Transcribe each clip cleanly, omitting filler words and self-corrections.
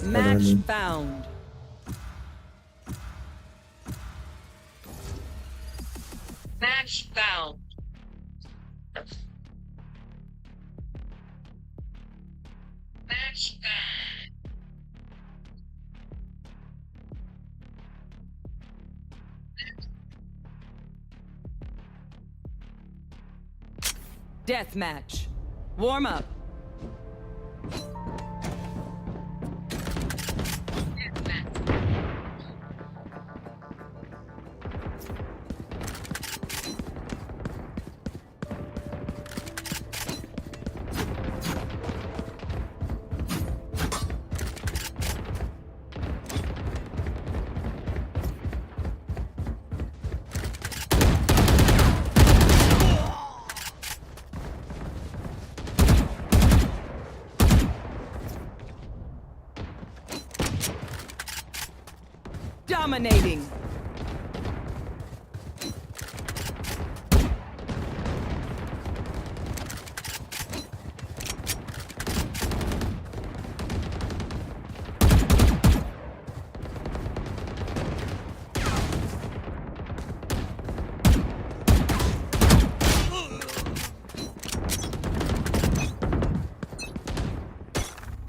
Match found. Match found. Match found. Death match. Warm up. Dominating.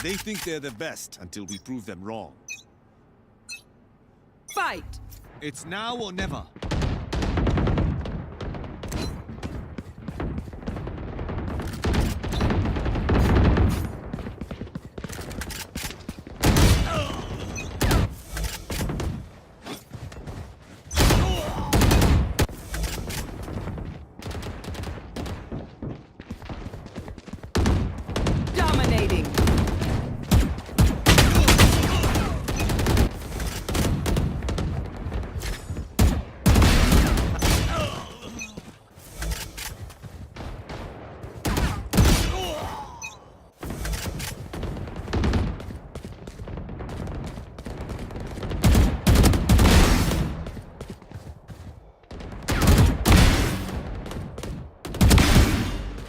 They think they're the best until we prove them wrong. Fight! It's now or never. Dominating.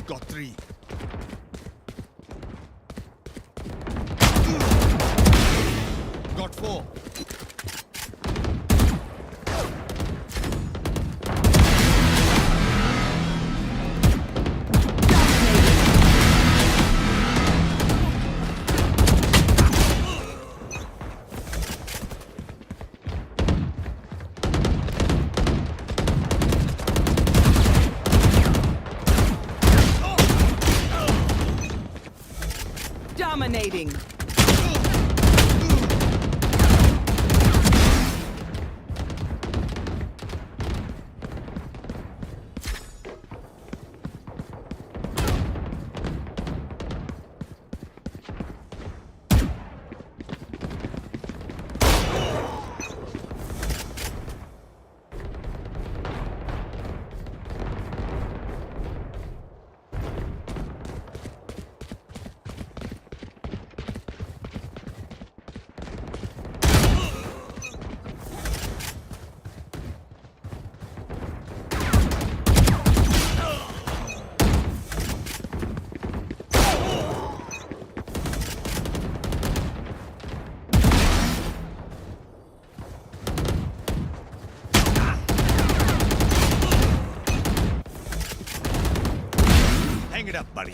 Got 3. Got 4. Dominating. Hang it up, buddy.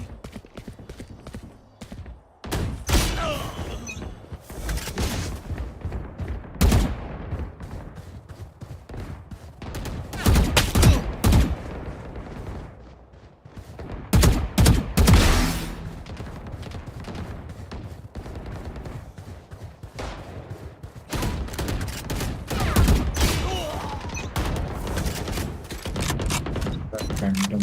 Random.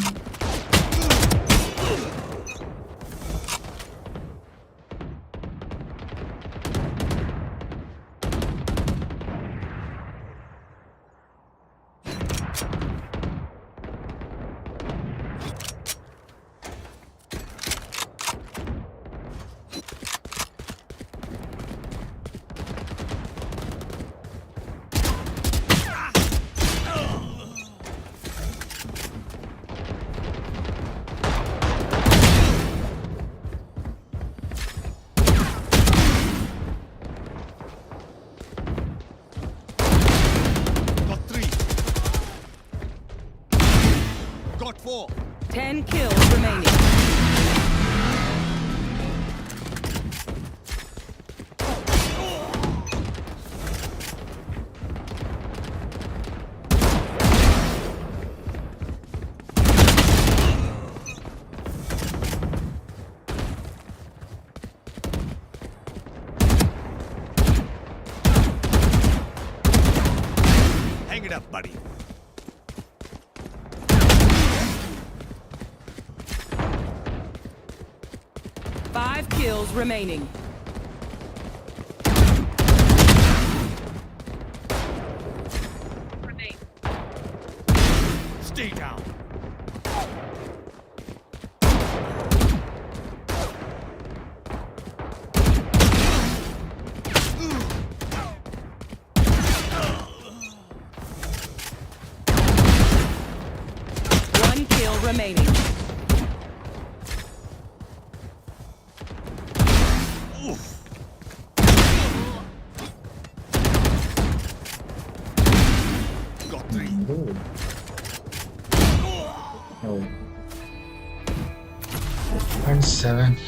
wall. 10 kills remaining. Hang it up, buddy. Five kills remaining. Stay down. One kill remaining. Oof. Got three. Good. Oh. 0.7.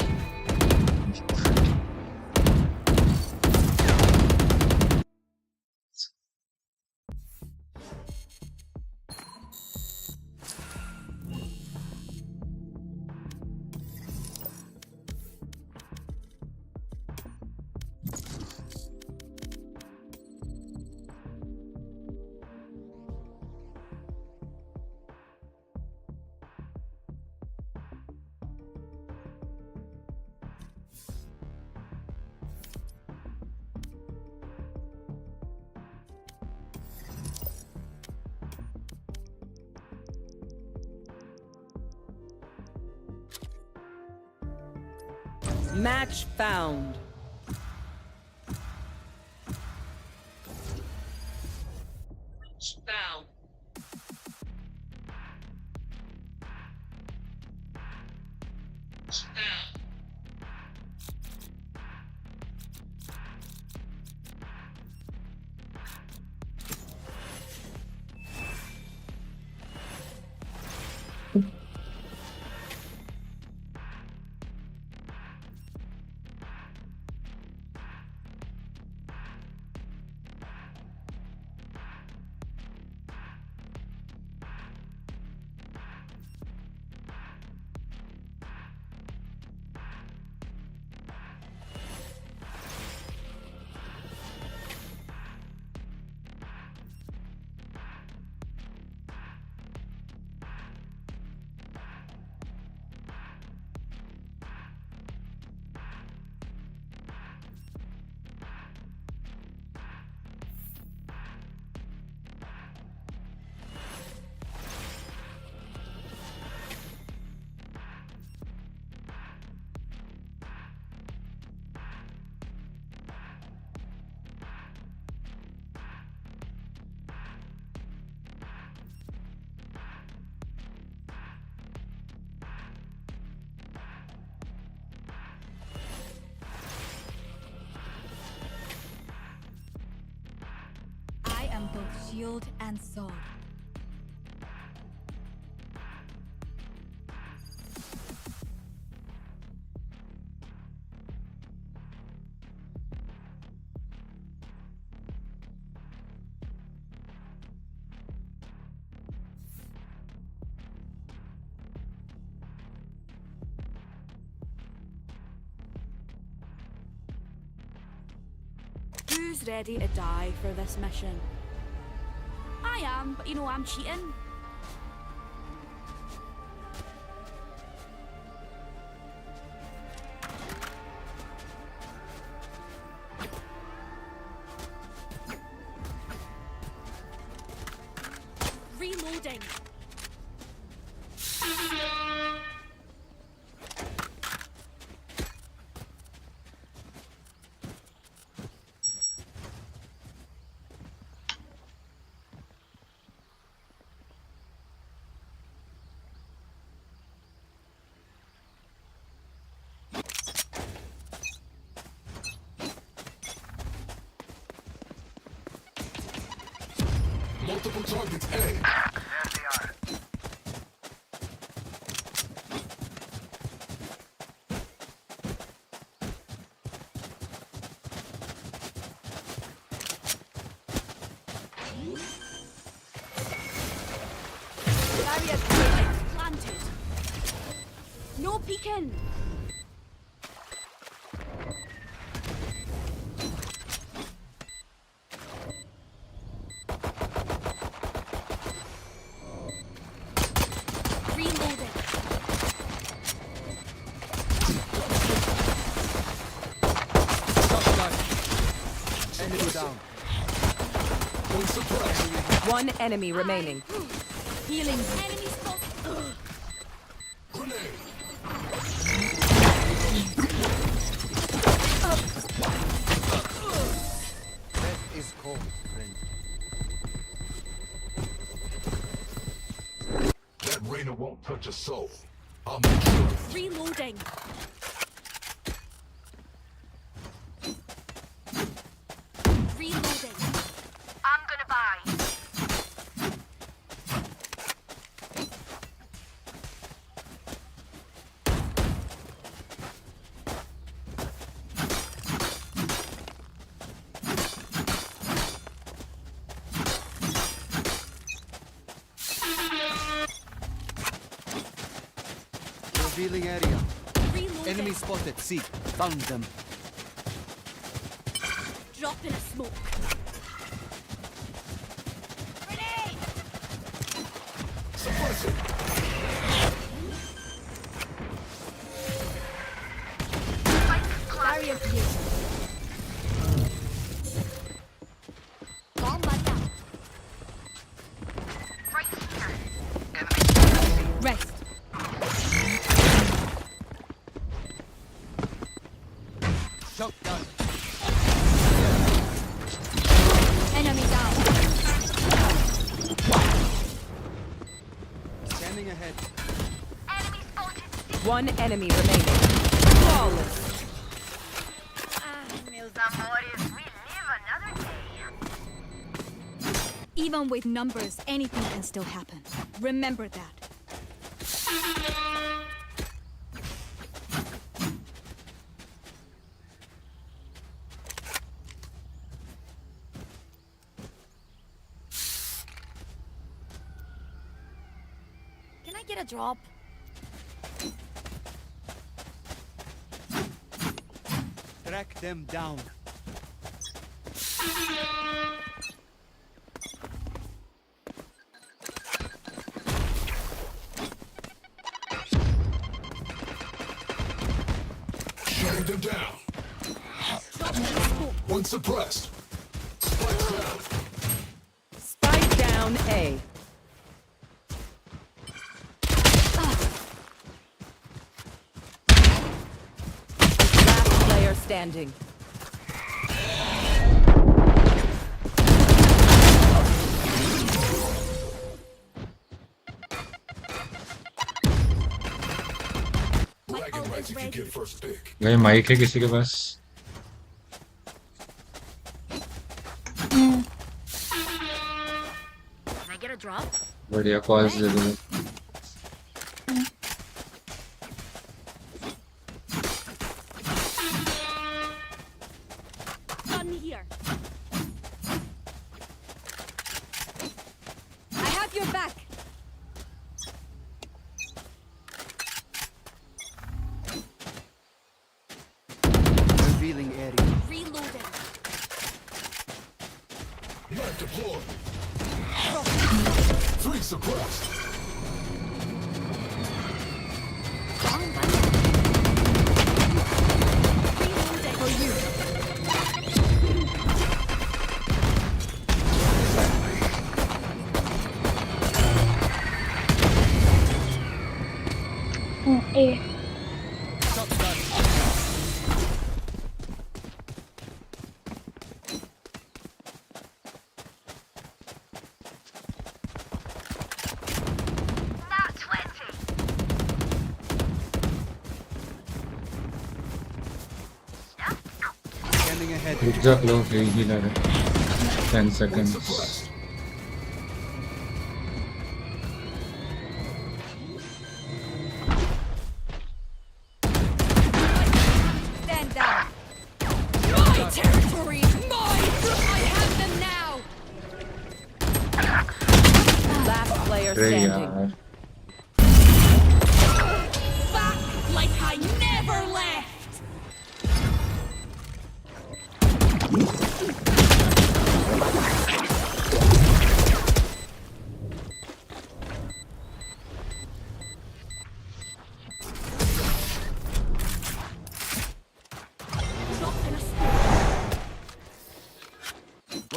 Match found. Found. I am both shield and sword. Who's ready to die for this mission? I am, but you know I'm cheating. Reloading. Multiple targets A. Barrier grenade planted. No peeking. Reloading. Enemy down. One enemy remaining. Healing. Enemy spot. Death is cold, friend. That Reyna won't touch a soul. I'll make sure. Reloading. Reloading. I'm gonna buy. Revealing area. Reloading. Enemy spotted. C. Found them. Drop in a smoke. Grenade! Suppress it. Barrier created. Bomb button. Right here. Rest. Shotgun. Enemy down. Scanning ahead. Enemy spotted. One enemy remaining. Flawless. Meus amores, we live another day. Even with numbers, anything can still happen. Remember that. Can I get a drop? Track them down. Shutting them down. Drop in the smoke. One suppressed. Spikes down. Spike down A. Last player standing. Bragging rights if you get first pick. भाई mic है किसी के पास? Can I get a drop? बढ़िया calls दे दो. Gun here. I have your back. Revealing area. Reloading. Knife deployed. 3 suppressed. Bomb button. Reloading. For you. Shotgun. 20. Scanning ahead. रुक जा लो healer 10 One seconds. suppressed. Stand down. My territory is mine. I have them now. Last player अरे standing. यार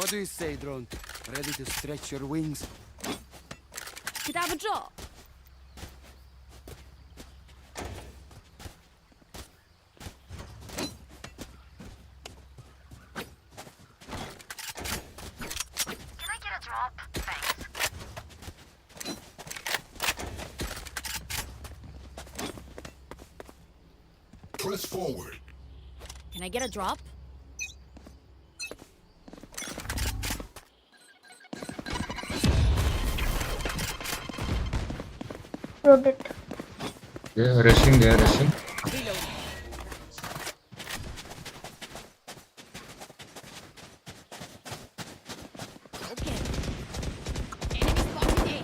What do you say, drone? Ready to stretch your wings? Could I have a drop? Can I get a drop? Thanks. Press forward. Can I get a drop? Rotate. Yeah, rushing there, rushing. Reload. Okay. Enemy spotted A.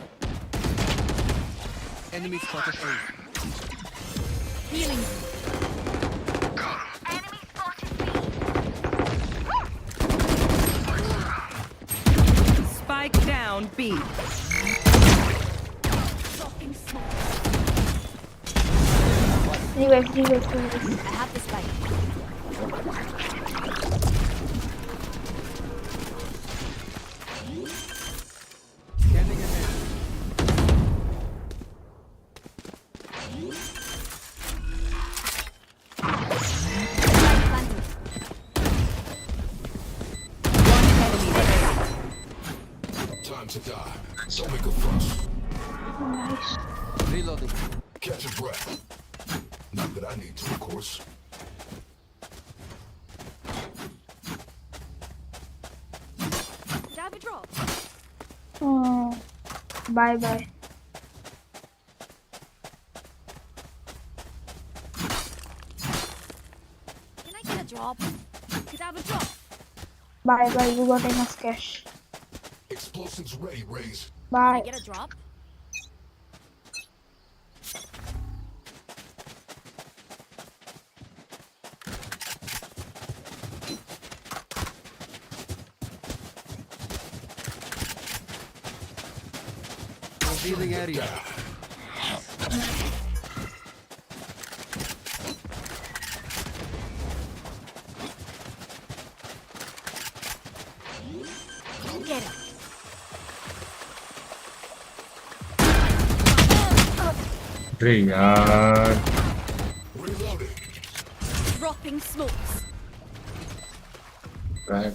Enemy spotted A. Healing. Enemy spotted B. Spike down B. Dropping smoke. Revive. I have the spike. Scanning ahead. Spike planted. One enemy remaining. Time to die. Don't make a fuss. Nice. Reloading. Catch your breath. Not that I need to, of course. Could I have a drop? Oh. Bye bye. Can I get a drop? Could I have a drop? Bye bye. You got enough cash. Explosives ready, Raise. Can I Bye. get a drop? Revealing area. Get it. अरे यार Reloading. Dropping smokes. right.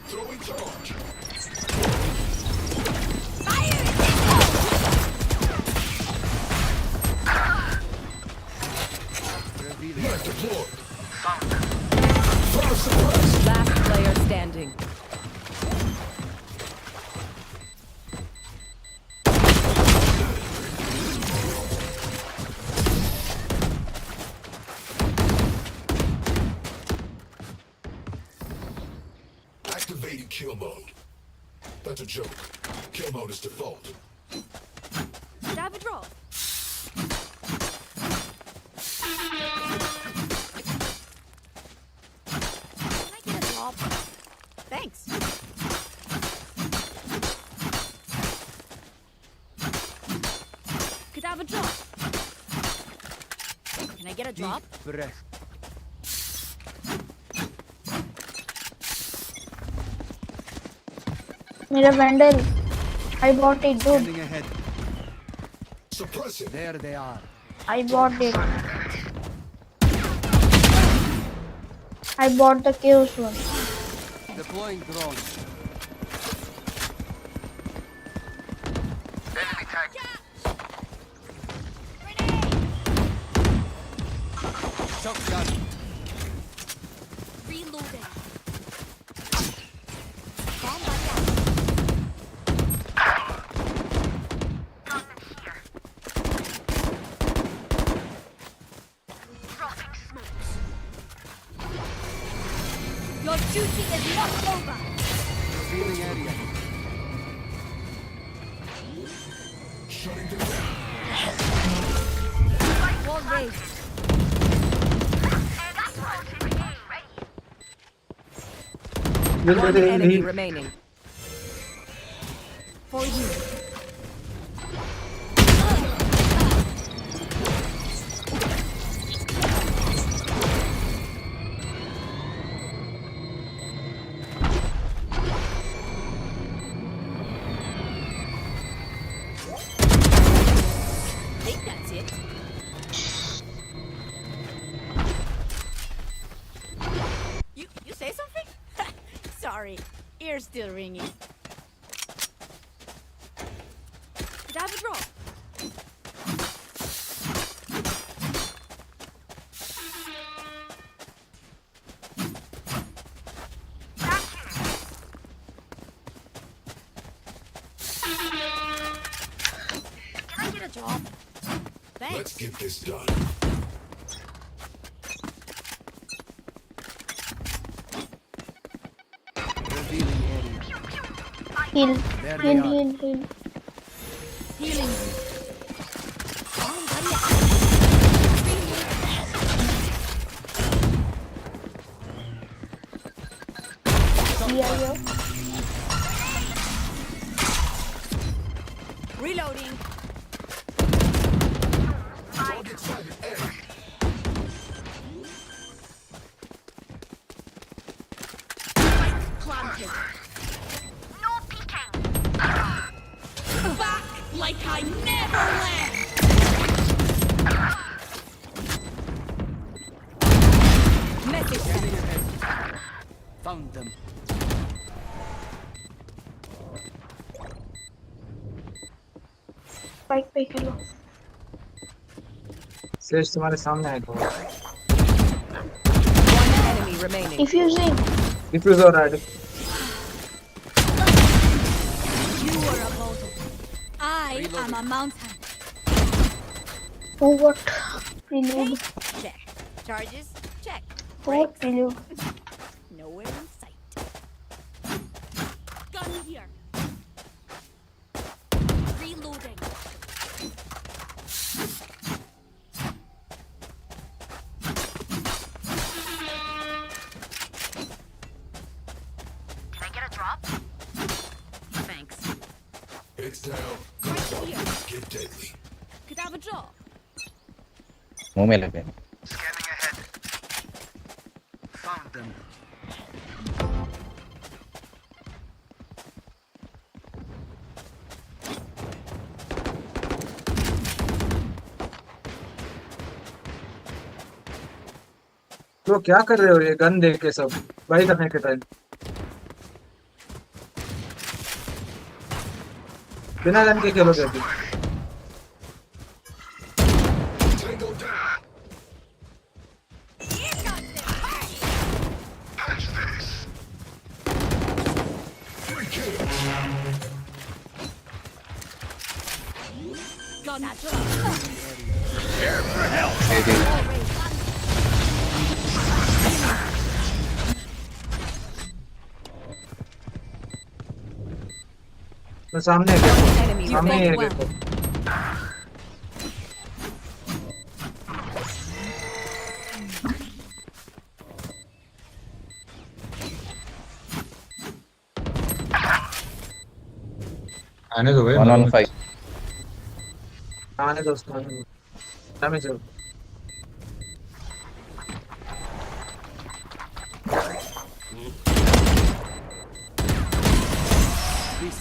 Throwing charge. Revealing. Knife deployed. Fire suppressed. Last player standing. Activating kill mode. That's a joke. Kill mode is default. Could I have a drop? Can I get a drop? Thanks. Could I have a drop? Can I get a drop? Deep breath. मेरा bundle. I bought it, dude. Scanning ahead. Suppressing. There they are. I bought it. I bought the chaos one. Deploying drone. Shotgun. Reloading. Bomb buddy out. Dropping smokes. Your duty is not over. Revealing area. Shutting them down. Wall raised. Enemy spotted A. Ready. One enemy remaining. For you. They're still ringing. Did I have a drop? Can I get a job? Thanks. Let's get this done. Revealing area. Heal. There Heal, they are. heal, heal. Healing. Yeah, yeah. Reloading. Target sighted A. Planted. No peeking. Back like I never left. Message sent. Scanning ahead. Found them. Spike पे खेलो. Says तुम्हारे सामने है तो One enemy remaining. Diffusing. Diffuse हो रहा है You are a boulder. I am a mountain. Oh, what? Reload. Check. Charges? Check. What? Reload. Nowhere in sight. Gun here. Reloading. Can I get a drop? Thanks. It's down. Right here. Get deadly. Could I have a drop? मुंह में लगे Scanning ahead. Found them. तो क्या कर रहे हो ये gun दे के सब भाई करने के टाइम बिना गन के खेलोगे अभी Tango down. Catch this. Free kill. Gun. तो सामने है देखो Enemy सामने ही है remaining. देखो आने दो भाई 115 आने दो उसको आने दो डैमेज हो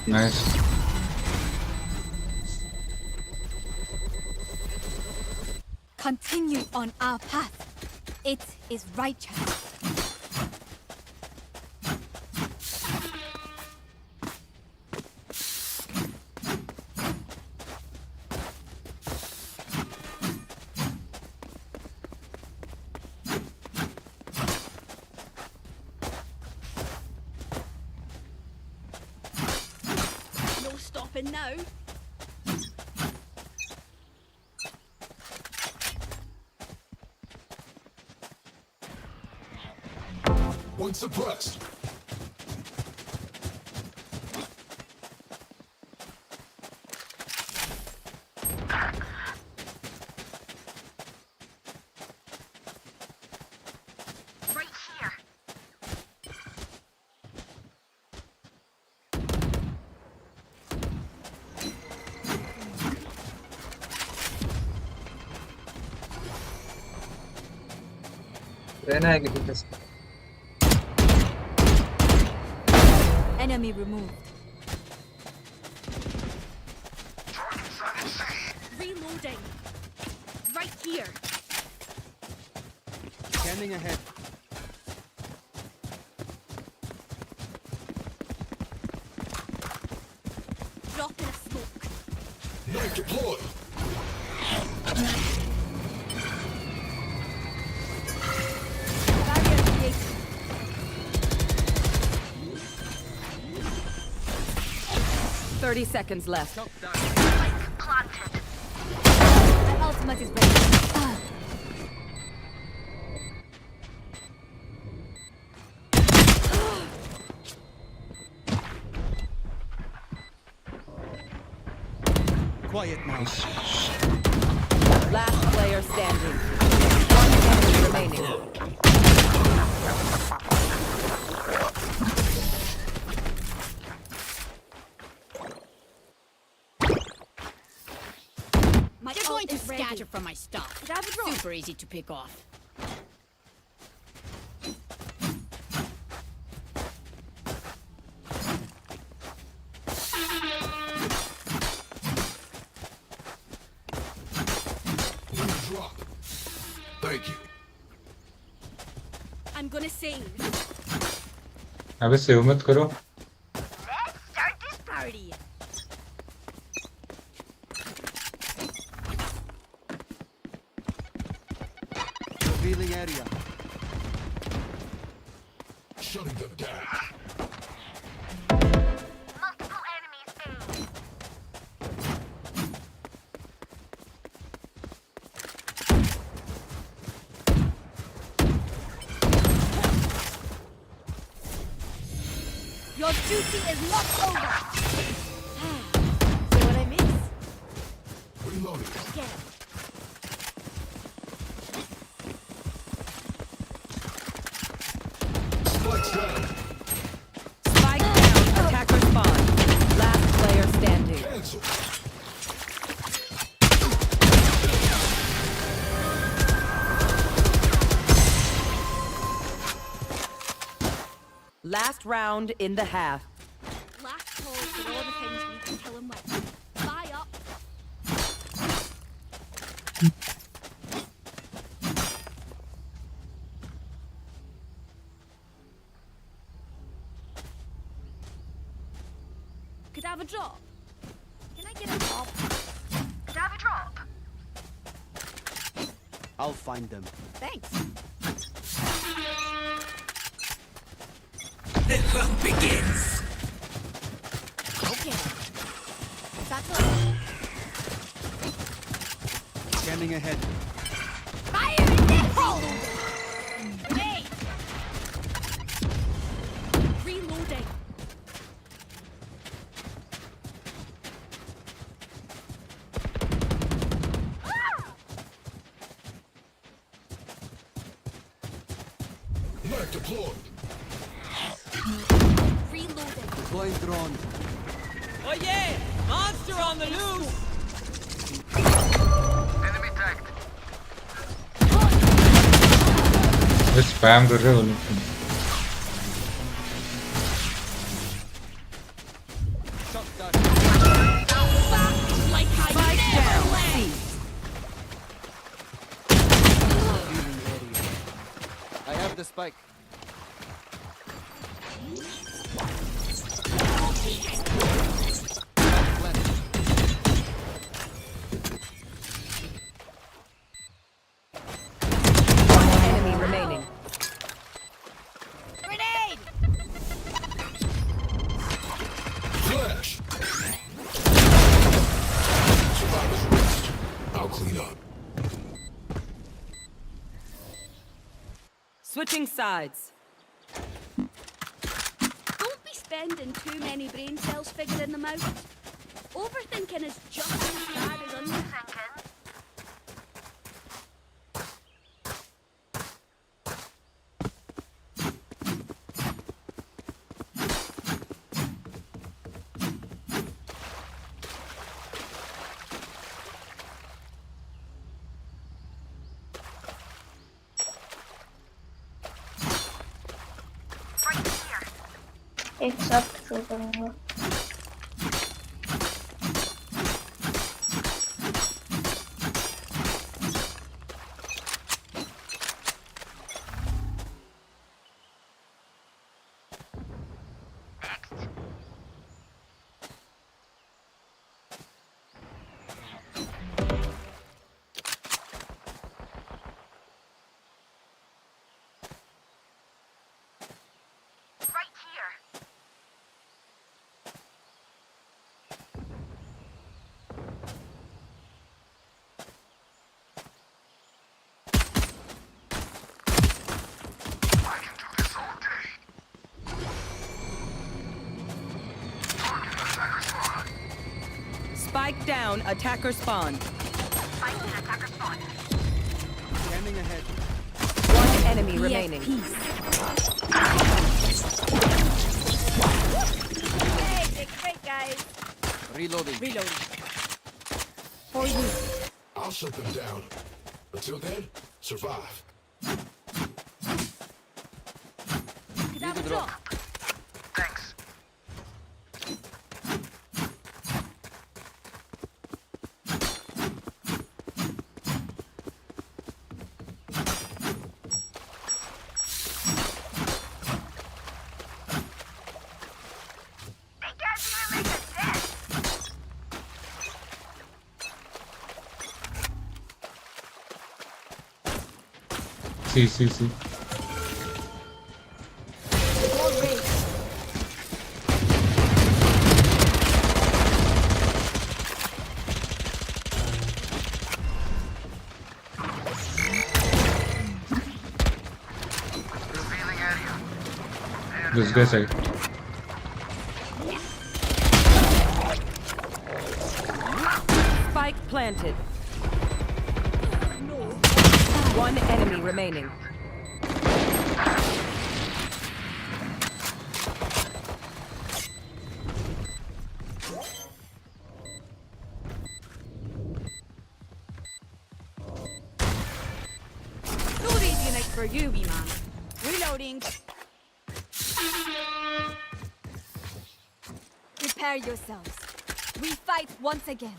nice Continue on our path. It is righteous. No stopping now. One suppressed. Right here. रहना है कि पीछे से Enemy removed. Reloading. Right here. Scanning ahead. Knife deployed. Barrier created. 30 seconds left. Planted. My ultimate is ready. Quiet now. Last player standing. One enemy remaining. My They're ult going to is ready. scatter from my stuff. Could I have a drop? Super easy to pick off. Need a drop. Thank you. I'm gonna save. अबे save मत करो. Let's start this Party. Revealing area. Shutting them down. multiple enemies A. Your duty is not over. See what I miss? Reloading. Get it. Spikes down. Spike down. Attacker spawn. Last player standing. Cancel. Last round in the half. Last call for all the things we can kill him with. Buy up. Could I have a drop? Can I get a drop? Could I have a drop? I'll find them. Thanks. Okay. That's all. Scanning ahead. Fire in the hole! Grenade! Reloading. Knife deployed. Reloading. Deploying drone. Oh yeah! Monster on the loose! Enemy tagged. ये spam कर रहे हो लोग. Shot that. Like I Spike never down. left. C. Revealing area. I have the spike. Planted. One enemy remaining. Grenade! Flash. Survivors rest. I'll clean up. Switching sides. Don't be spending too many brain cells figuring them out. Overthinking is just as bad as underthinking. Right here. एक साथ शुरू करूंगा. Next. Spike down, attacker spawn. Spike and attacker spawn. Scanning ahead. One enemy remaining. Hey, they're great, guys. Reloading. For you. I'll shut them down. Until then, survive. Could have a drop. Thanks. They can't even make a dent. See. Revealing area. This guy side. Spike planted. One enemy remaining. No radiant for you, wee man. Reloading. Prepare yourselves. We fight once again.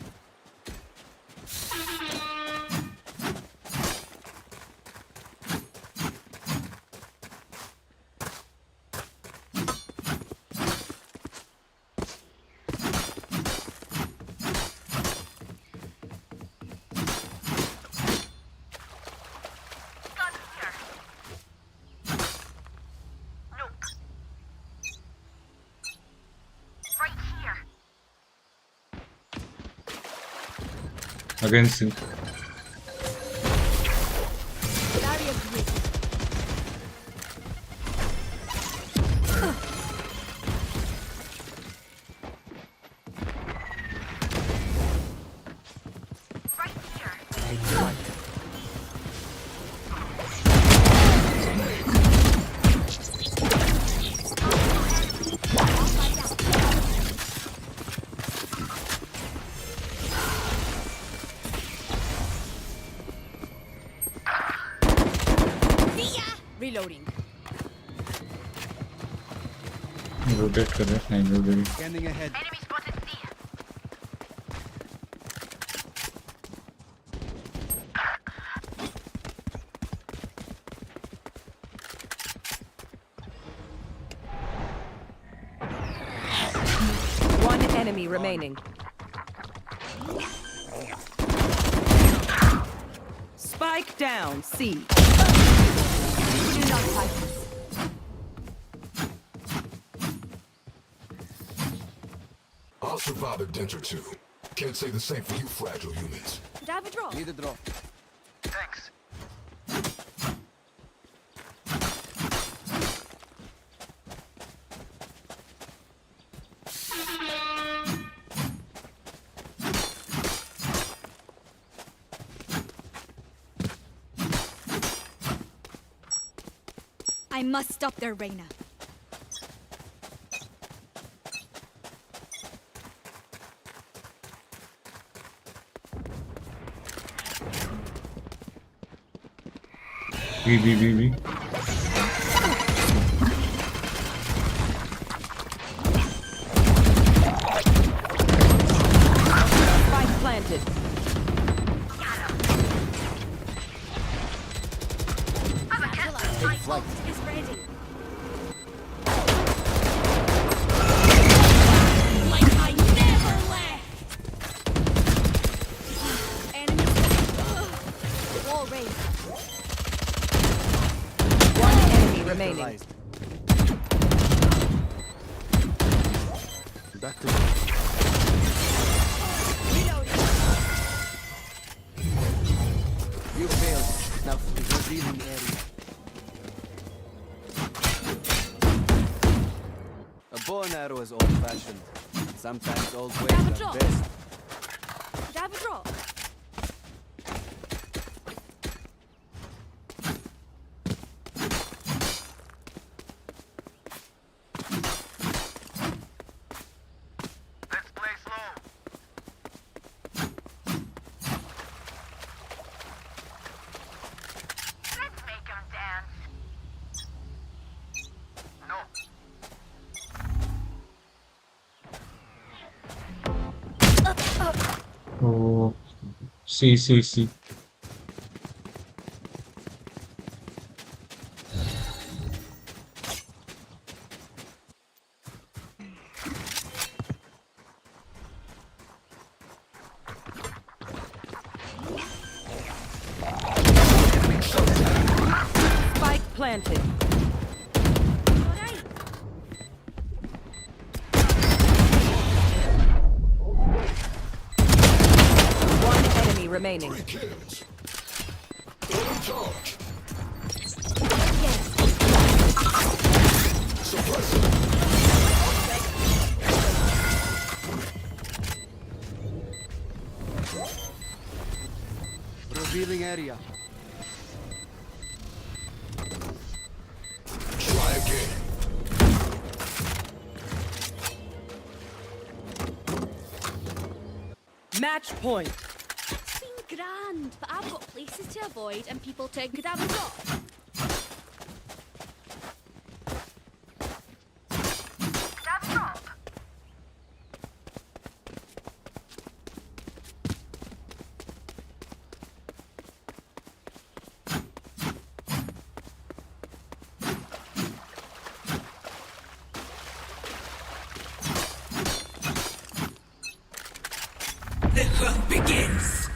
Gun here. Nope. Right here. Again C. Barrier created. Right here. Reloading. Rotate कर रहे हैं नहीं rotate. Scanning ahead. Enemy spotted C. One enemy remaining. Spike down, C. Do not fight us. I'll survive a dent or two. Can't say the same for you fragile humans. Could have a drop. Need a drop. Thanks. I must stop their Reina. B. Spike planted. My ult is ready. Like I never left. Enemy. Wall raised. One enemy remaining. Neutralized. Back to You failed. Now revealing area. A bow and arrow is old-fashioned. Sometimes old ways are best. C, C, C. Spike planted. Alright. One enemy remaining. Kills. Full in charge. Revealing area. Try again. Match point. It's been grand, but I've got places to avoid and people to grab a drop. Grab a drop. The hunt begins.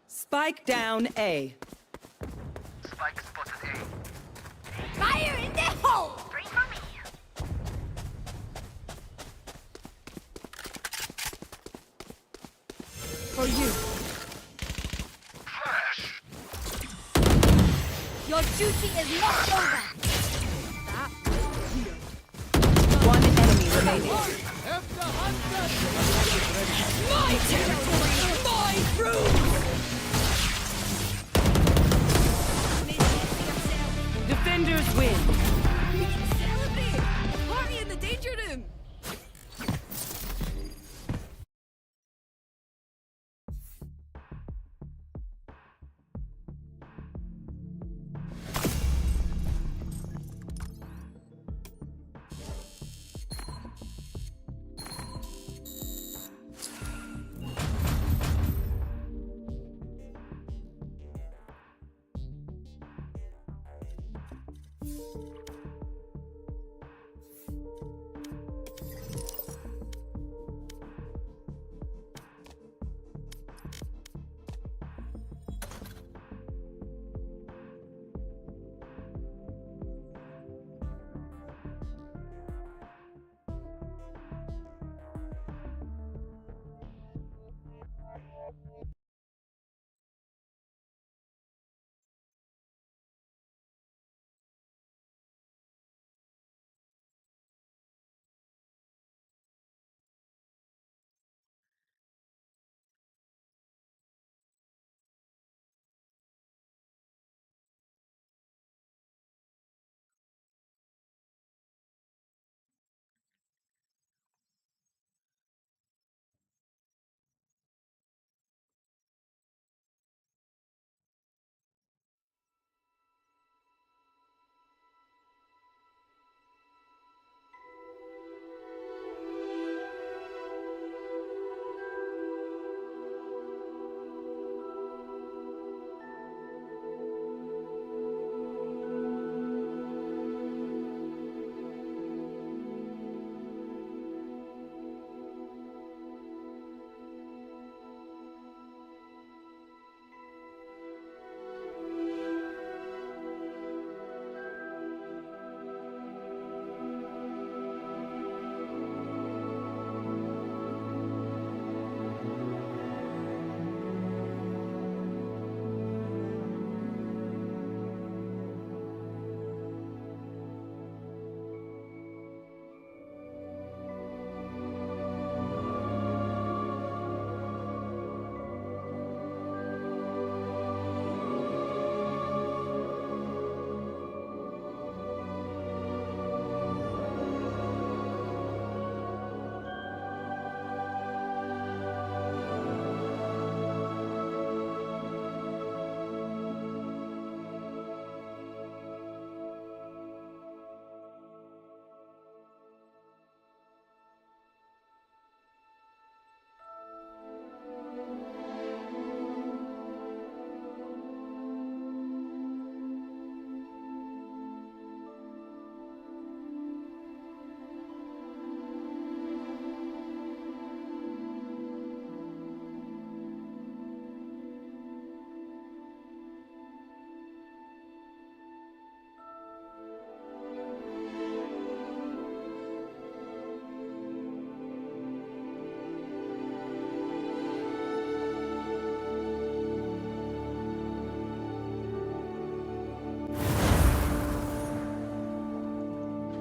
Spike down A. Spike spotted A. Fire in the hole! Three for me. For you. Flash. Your duty is not over! That was weird. One enemy remaining. My territory! My room! Defenders win. Celebrate! Party in the danger room!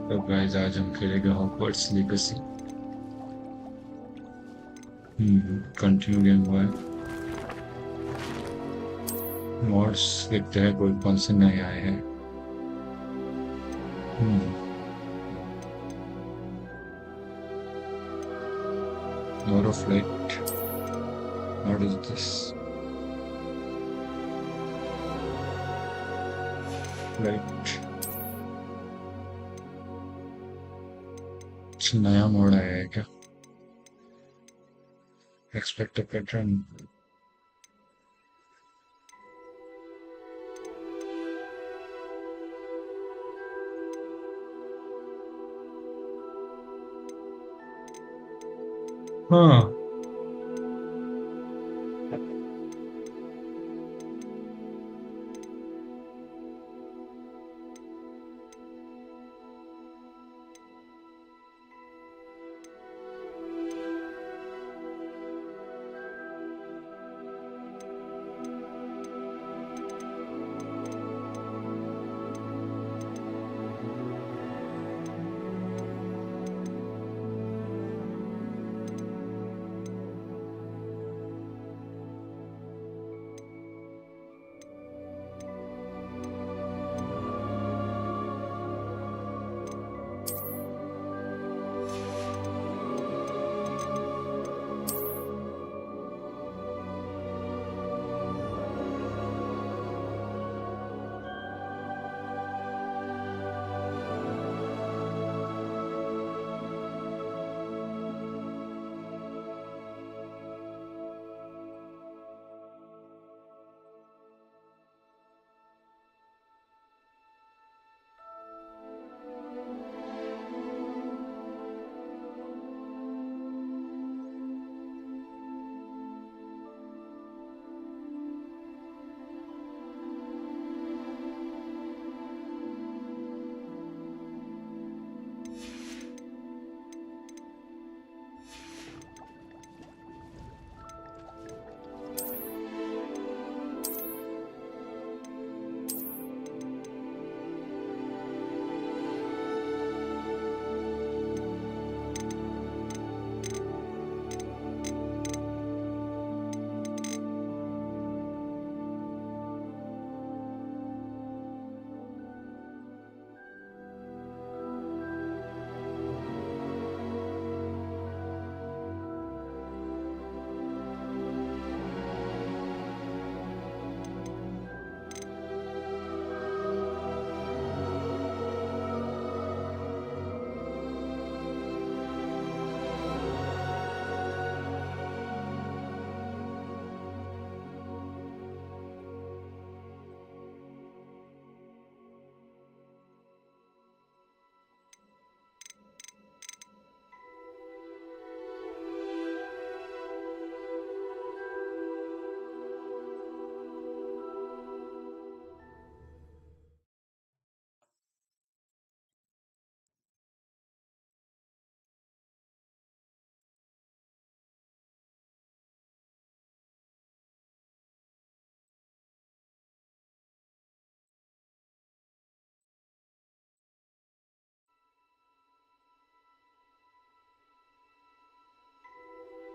तो guys आज हम खेलेंगे Hogwarts legacy. Continue game हुआ है। Mods देखते हैं कोई कौन से नए आए हैं। Lord of Light. What is this? Light. कुछ नया मोड आया है क्या? Expect a pattern. हाँ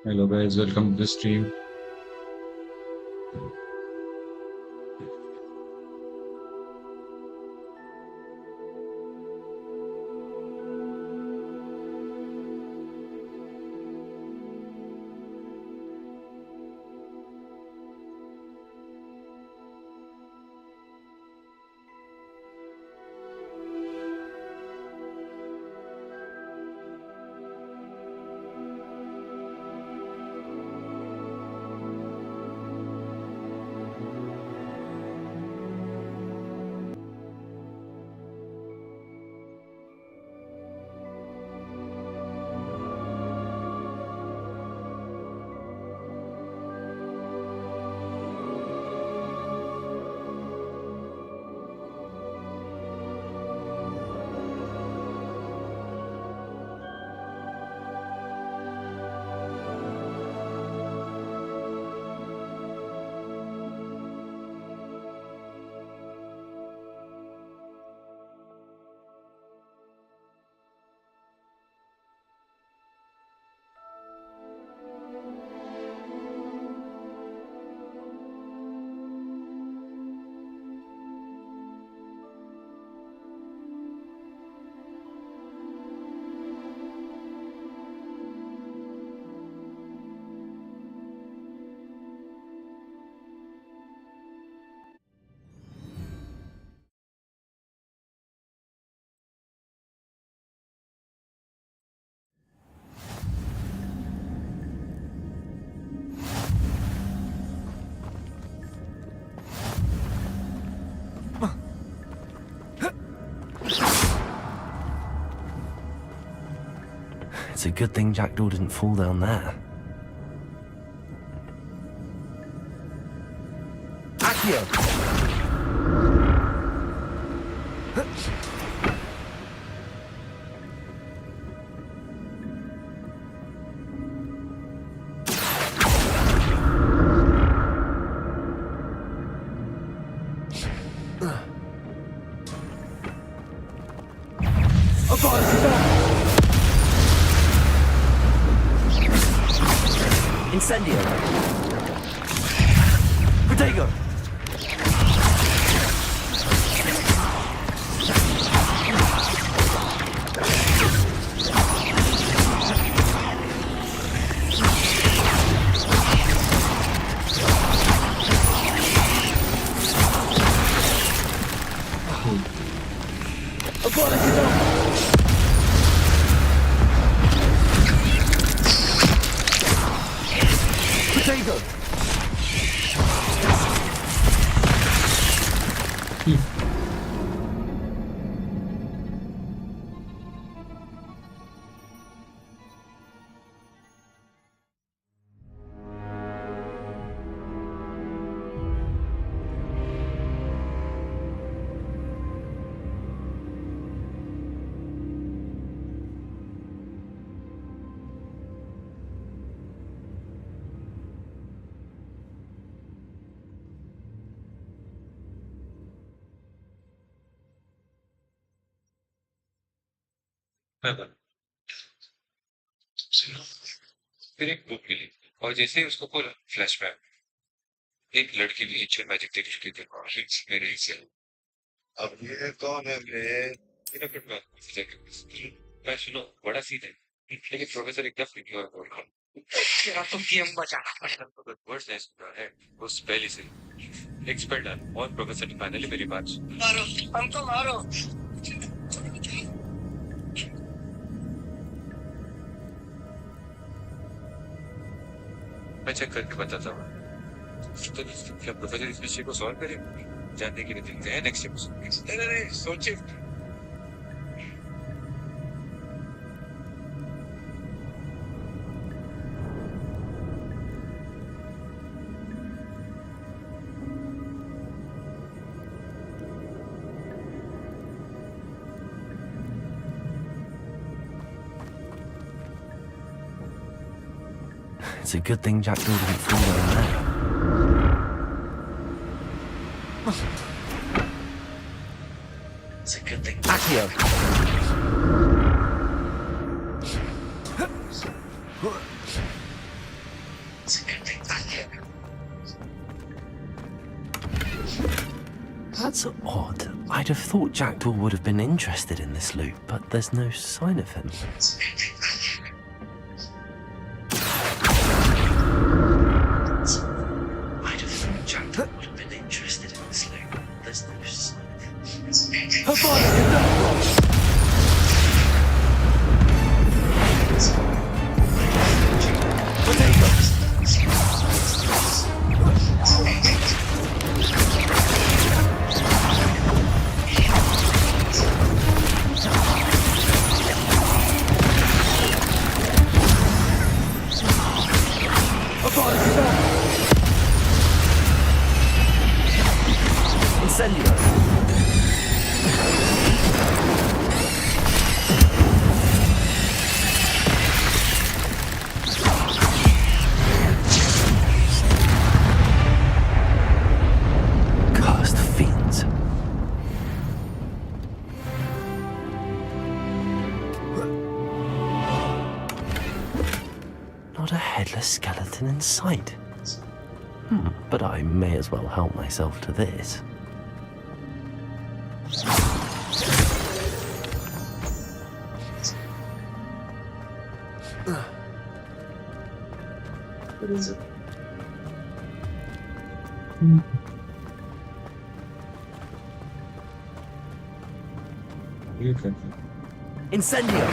Hello guys, welcome to the stream. It's a good thing Jackdaw didn't fall down there. Accio! Incendio! Protego! Protego! फिर एक बुक मिली और जैसे ही उसको खोला फ्लैशबैक एक लड़की भी एंशिएंट मैजिक देख चुकी थी मेरे से अब ये कौन है मैं सुनो बड़ा सीन है लेकिन प्रोफेसर एकदम फ्रीकी और बोल रहा तेरा तो गेम बचाना पड़ेगा वर्ड्स नहीं सुन रहा है वो स्पेल ही सही एक स्पेल डाल और प्रोफेसर ने फाइनली मेरी बात मारो हमको मारो मैं चेक करके बताता हूँ तो क्या प्रोफेसर इस विषय को सॉल्व करेंगे जानने के लिए देखते हैं नेक्स्ट एपिसोड नहीं सोचिए It's a good thing Jackdaw didn't fall down there. It's a good thing. Accio! It's a good thing. Accio! That's odd. I'd have thought Jackdaw would have been interested in this loot, but there's no sign of him. Not a headless skeleton in sight. But I may as well help myself to this. What is it? Incendio!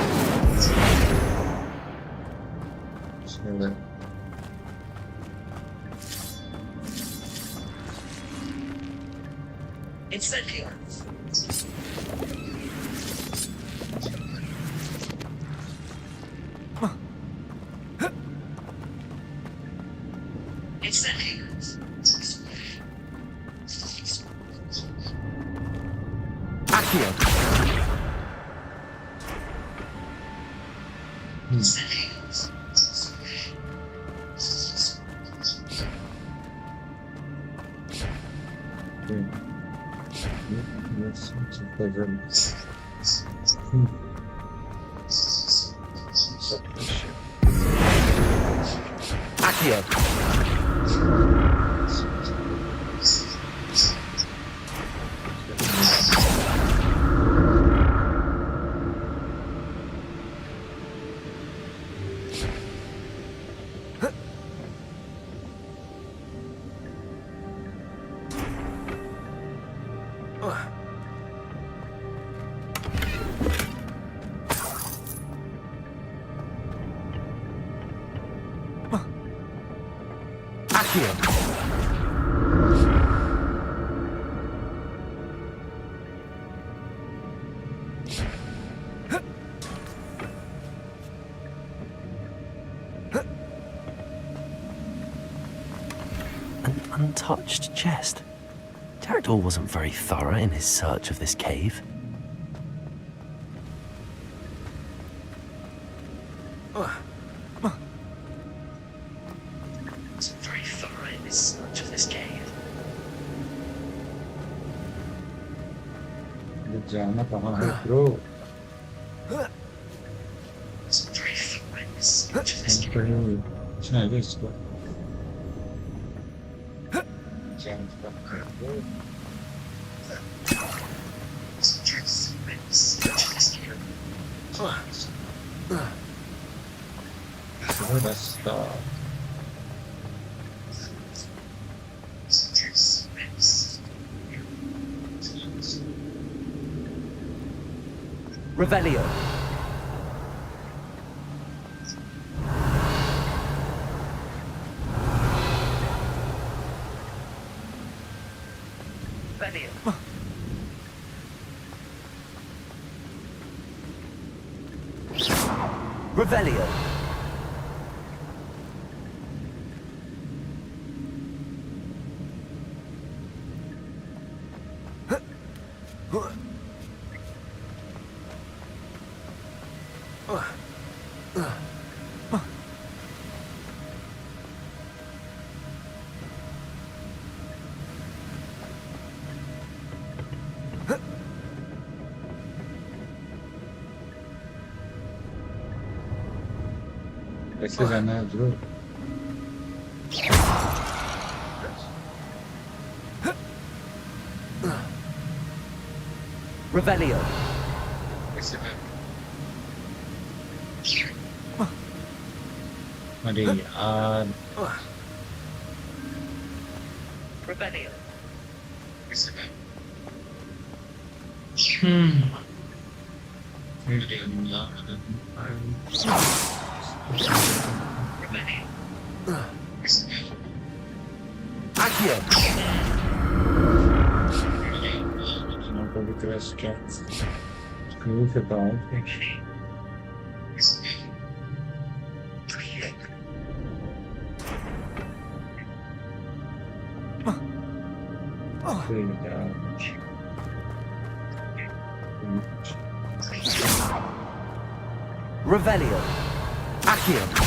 An untouched chest. Jaredor wasn't very thorough in his search of this cave. जाना कहाँ है bro? अच्छा इसको रास्ता Revelio. Revelio. कैसे जाना है bro? Revelio. कैसे अरे यार Revelio. Accio. not going to restaurant. Move about. Revelio. Accio.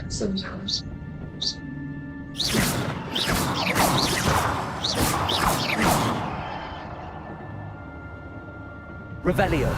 Sometimes. Revelio.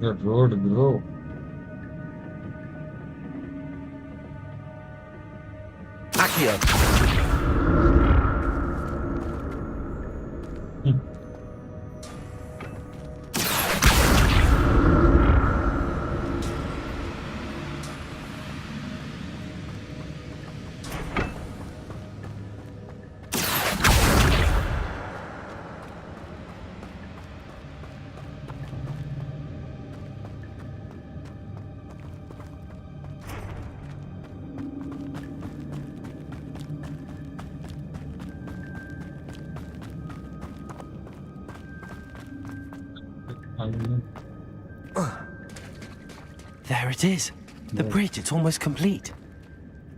The road, bro. Accio! There it is. The bridge, it's almost complete.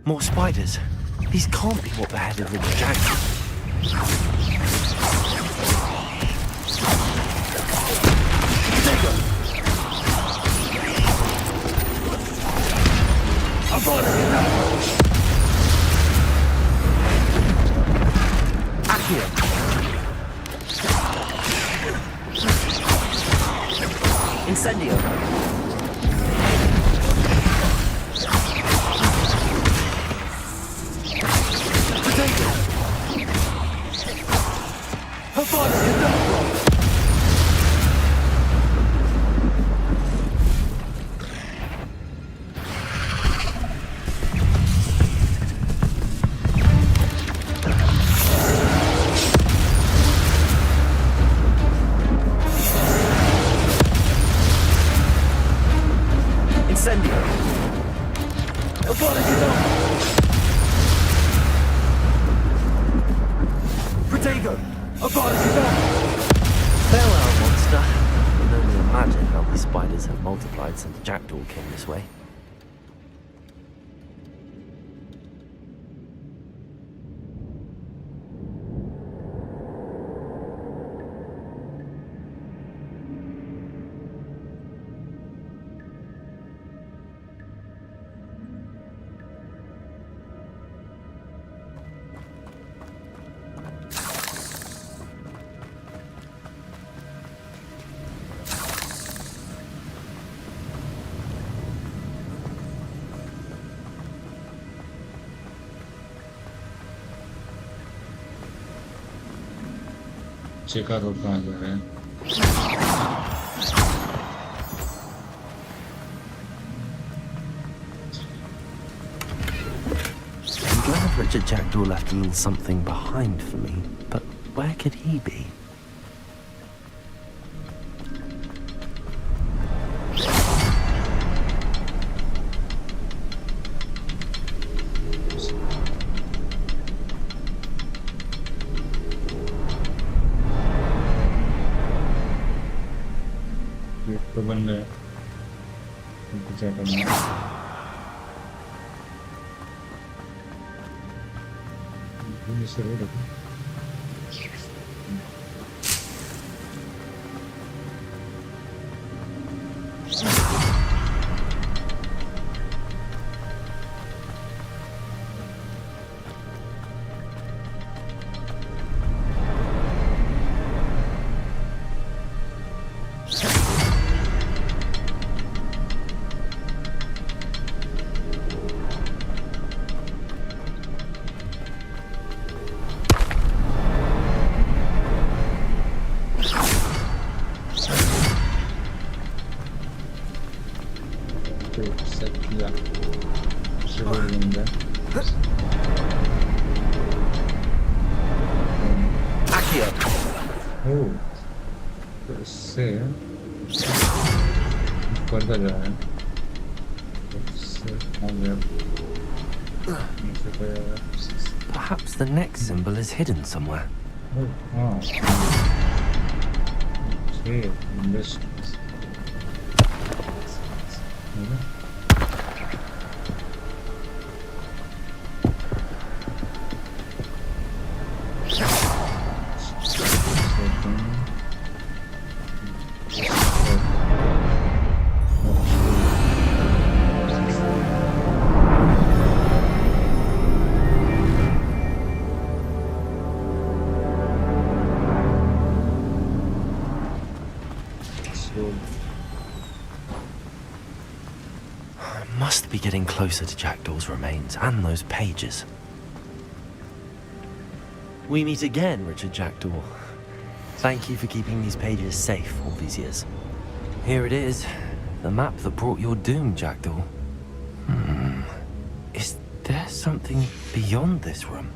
More spiders. These can't be what beheaded Richard Jackson. Accio! Incendio! Incendio! Protego! Farewell, monster. I can only imagine how these spiders have multiplied since Jackdaw came this way. चेका road कहाँ जा रहे हैं? I'm glad Richard Jackdaw left a little something behind for me, but where could he be? तो बन गया कुछ करना से रोड सेट किया रोड बन गया Accio! ओह तो इससे ऊपर का जा रहा है इससे आ गया नीचे का जा रहा है Perhaps the next symbol is hidden somewhere. ओह हाँ okay industry getting closer to Jackdaw's remains and those pages. We meet again, Richard Jackdaw. Thank you for keeping these pages safe all these years. Here it is, the map that brought your doom, Jackdaw. Is there something beyond this room?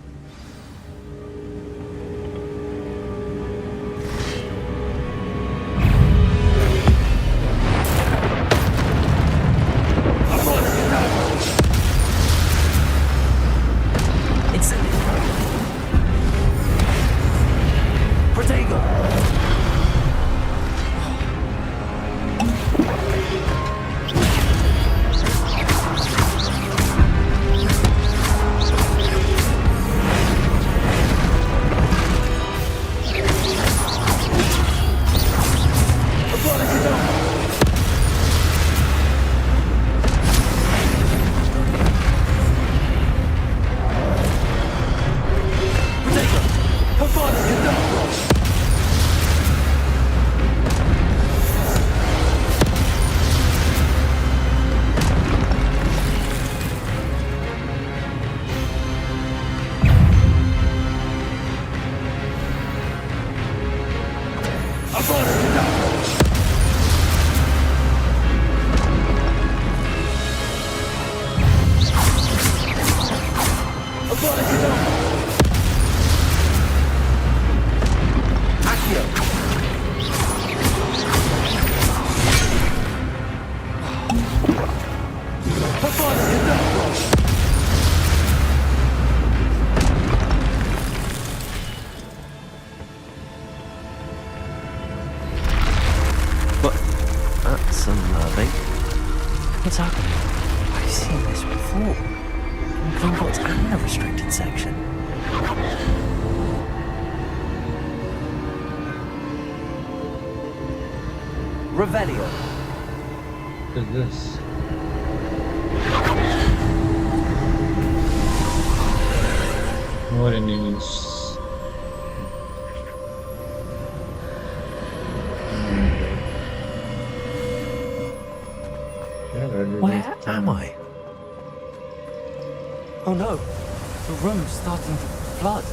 What's happening? I've seen this before. In Gringotts and the restricted section. Revelio. What is this? More enemies. Where am I? Oh no, the room's starting to flood.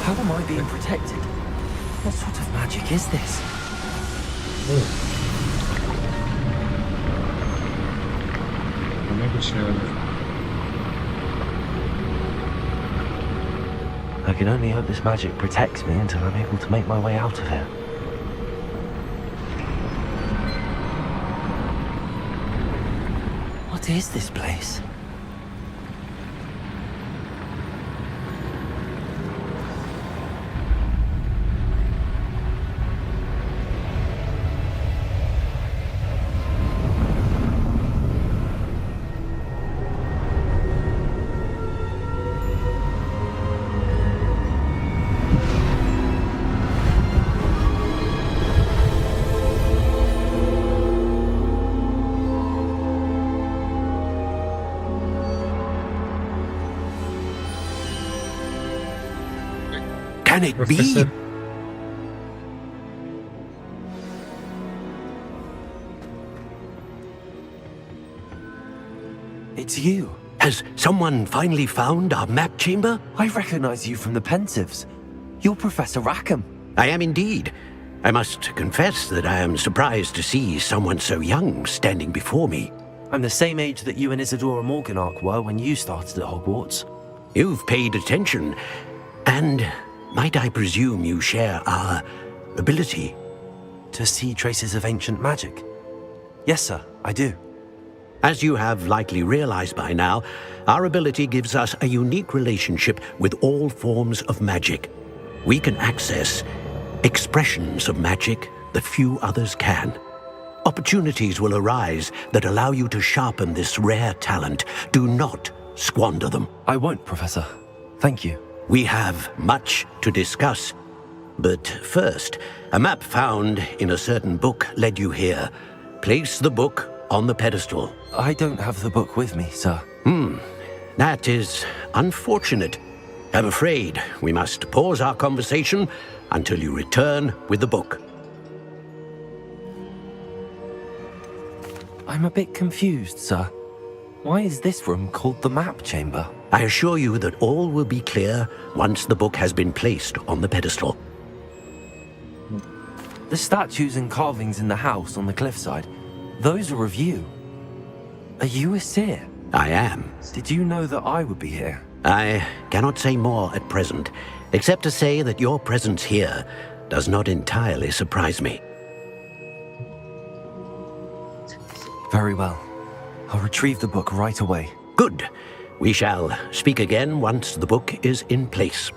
How am I being protected? What sort of magic is this? I can only hope this magic protects me until I'm able to make my way out of here. What is this place? Can it Professor. be? It's you. Has someone finally found our map chamber? I recognize you from the Pensives. You're Professor Rackham. I am indeed. I must confess that I am surprised to see someone so young standing before me. I'm the same age that you and Isadora Morganach were when you started at Hogwarts. You've paid attention, and might I presume you share our ability? To see traces of ancient magic? Yes, sir, I do. As you have likely realized by now, our ability gives us a unique relationship with all forms of magic. We can access expressions of magic that few others can. Opportunities will arise that allow you to sharpen this rare talent. Do not squander them. I won't, Professor. Thank you. We have much to discuss. But first, a map found in a certain book led you here. Place the book on the pedestal. I don't have the book with me, sir. That is unfortunate. I'm afraid we must pause our conversation until you return with the book. I'm a bit confused, sir. Why is this room called the map chamber? I assure you that all will be clear once the book has been placed on the pedestal. The statues and carvings in the house on the cliffside, those are of you. Are you a seer? I am. Did you know that I would be here? I cannot say more at present, except to say that your presence here does not entirely surprise me. Very well. I'll retrieve the book right away. Good. We shall speak again once the book is in place.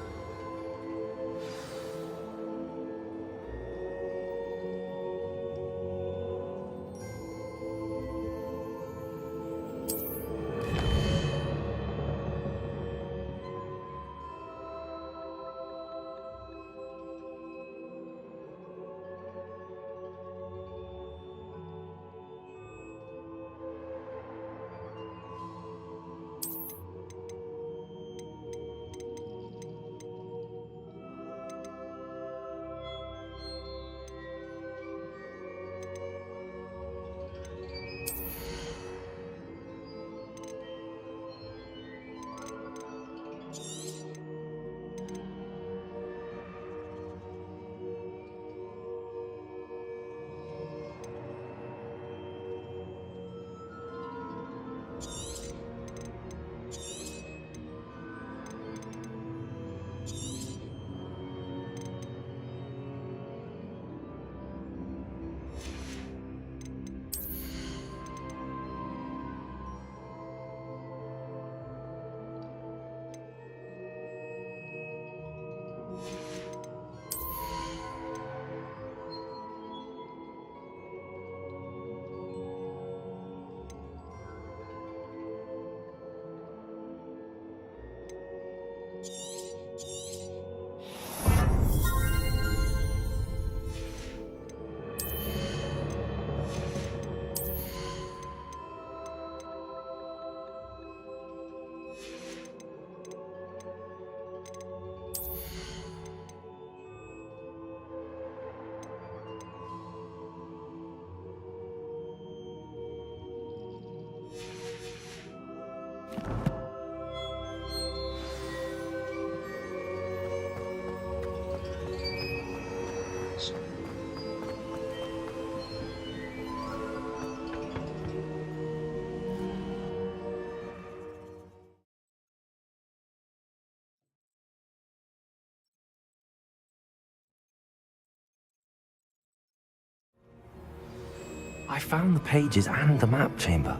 I found the pages and the map chamber.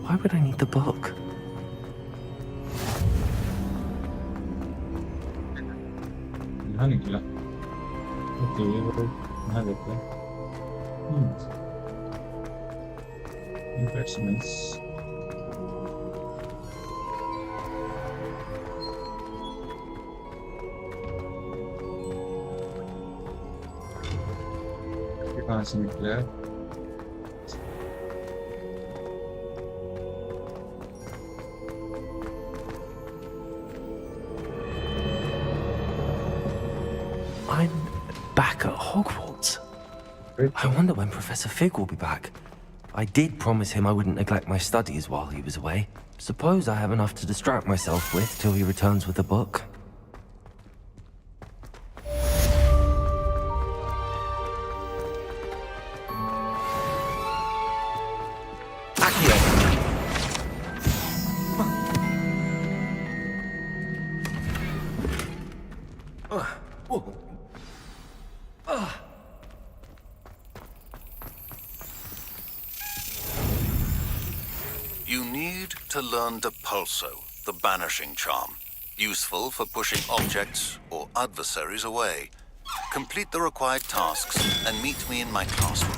Why would I need the book? यहाँ निकला okay वो यहाँ देखते हैं that's nice कहाँ से निकला है I'm back at Hogwarts. I wonder when Professor Fig will be back. I did promise him I wouldn't neglect my studies while he was away. Suppose I have enough to distract myself with till he returns with the book. You need to learn Depulso, the banishing charm. Useful for pushing objects or adversaries away. Complete the required tasks and meet me in my classroom.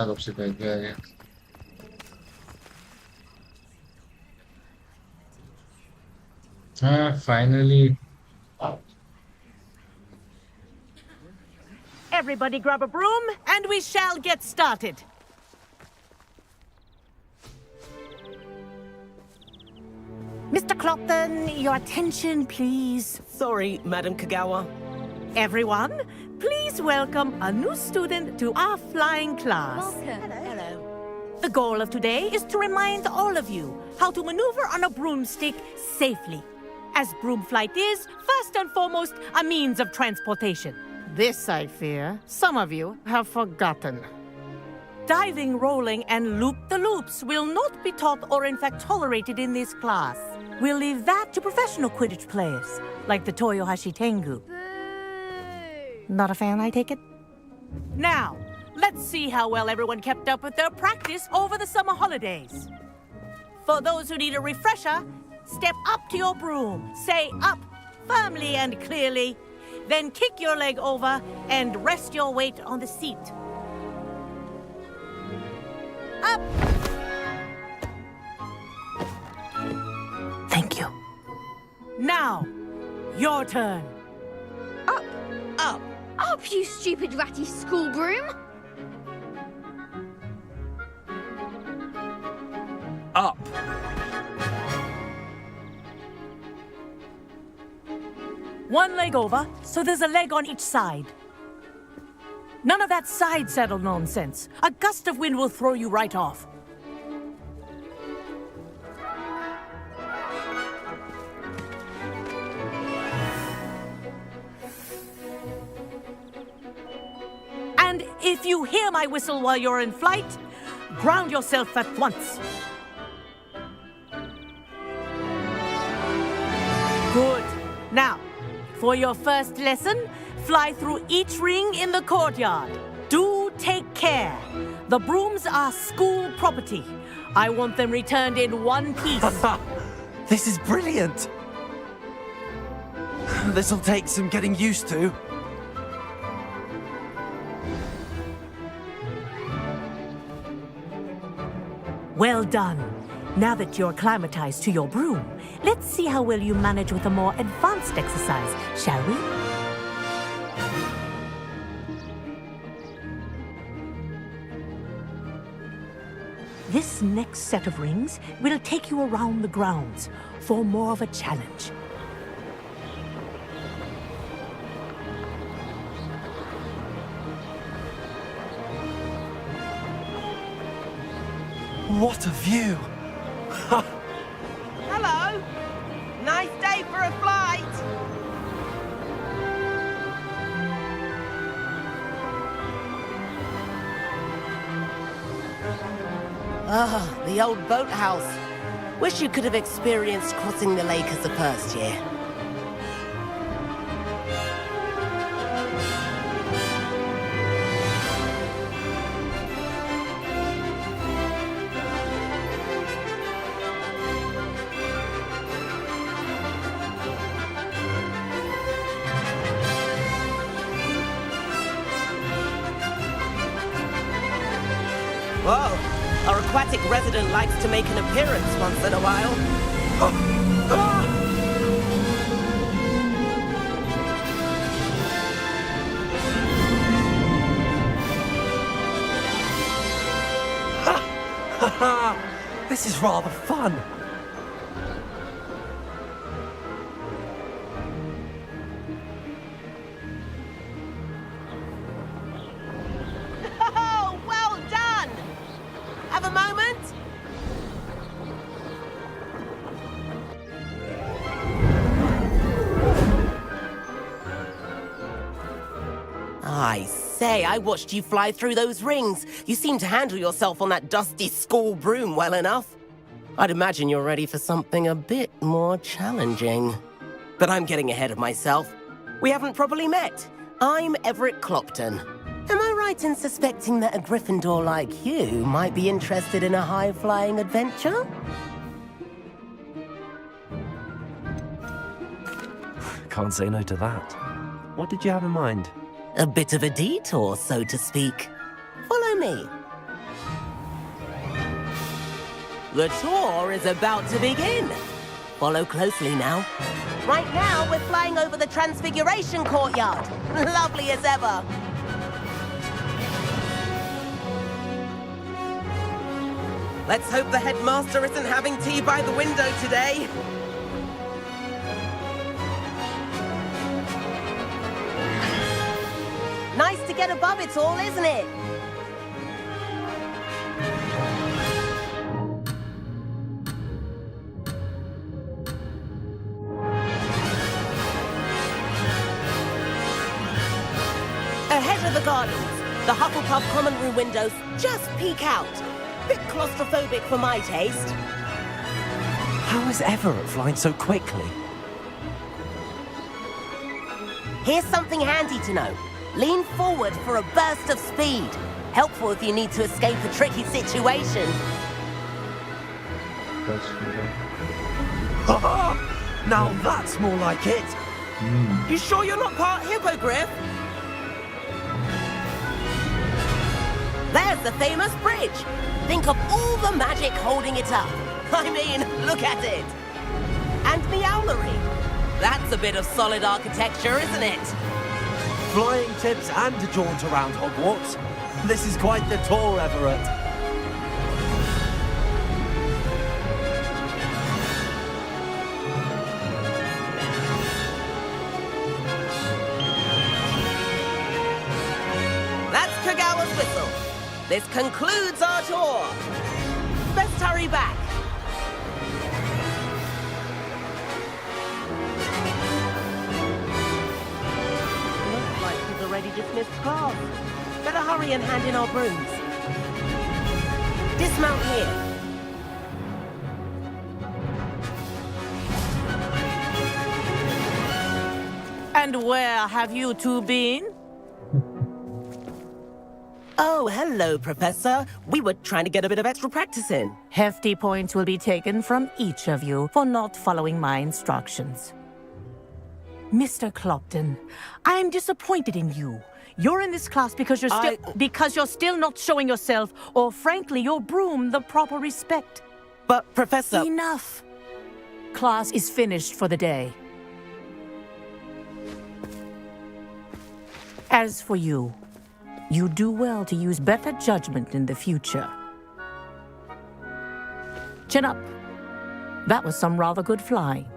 Tangkap si Vega ya. Finally. Everybody grab a broom, and we shall get started. Mr. Clopton, your attention, please. Sorry, Madam Kagawa. Everyone, please welcome a new student to our flying class. Welcome. Hello. The goal of today is to remind all of you how to maneuver on a broomstick safely, as broom flight is, first and foremost, a means of transportation. This, I fear, some of you have forgotten. Diving, rolling, and loop-the-loops will not be taught or in fact tolerated in this class. We'll leave that to professional Quidditch players, like the Toyohashi Tengu. Not a fan, I take it? Now, let's see how well everyone kept up with their practice over the summer holidays. For those who need a refresher, step up to your broom, say up firmly and clearly, then kick your leg over and rest your weight on the seat. Up! Thank you. Now, your turn. Up! Up! Up, you stupid ratty school broom! Up. One leg over, so there's a leg on each side. None of that side saddle nonsense. A gust of wind will throw you right off. And if you hear my whistle while you're in flight, ground yourself at once. Good. Now, for your first lesson, fly through each ring in the courtyard. Do take care. The brooms are school property. I want them returned in one piece. This is brilliant. This'll take some getting used to. Well done. Now that you're acclimatized to your broom, let's see how well you manage with a more advanced exercise, shall we? This next set of rings will take you around the grounds for more of a challenge. What a view! Hello. Nice day for a flight. Ah, the old boathouse. Wish you could have experienced crossing the lake as the first year. Whoa, our aquatic resident likes to make an appearance once in a while. This is rather fun. I say, I watched you fly through those rings. You seem to handle yourself on that dusty school broom well enough. I'd imagine you're ready for something a bit more challenging. But I'm getting ahead of myself. We haven't properly met. I'm Everett Clopton. Am I right in suspecting that a Gryffindor like you might be interested in a high-flying adventure? Can't say no to that. What did you have in mind? A bit of a detour, so to speak. Follow me. The tour is about to begin. Follow closely now. Right now, we're flying over the Transfiguration Courtyard. Lovely as ever. Let's hope the headmaster isn't having tea by the window today. Nice to get above it all, isn't it? Ahead of the gardens, the Hufflepuff common room windows just peek out. Bit claustrophobic for my taste. How is Everett flying so quickly? Here's something handy to know. Lean forward for a burst of speed. Helpful if you need to escape a tricky situation. Now that's more like it. You sure you're not part hippogriff? There's the famous bridge. Think of all the magic holding it up. I mean, look at it. And the owlery. That's a bit of solid architecture, isn't it? Flying tips and a jaunt around Hogwarts. This is quite the tour, Everett. That's Kagawa's whistle. This concludes our tour. Let's hurry back. Looks like we've already dismissed class. Better hurry and hand in our brooms. Dismount here. And where have you two been? Oh, hello, Professor. We were trying to get a bit of extra practice in. Hefty points will be taken from each of you for not following my instructions. Mr. Clopton, I'm disappointed in you. You're in this class because you're still not showing yourself, or frankly, your broom, the proper respect. But, Professor... Enough. Class is finished for the day. As for you, you do well to use better judgment in the future. Chin up. That was some rather good flying.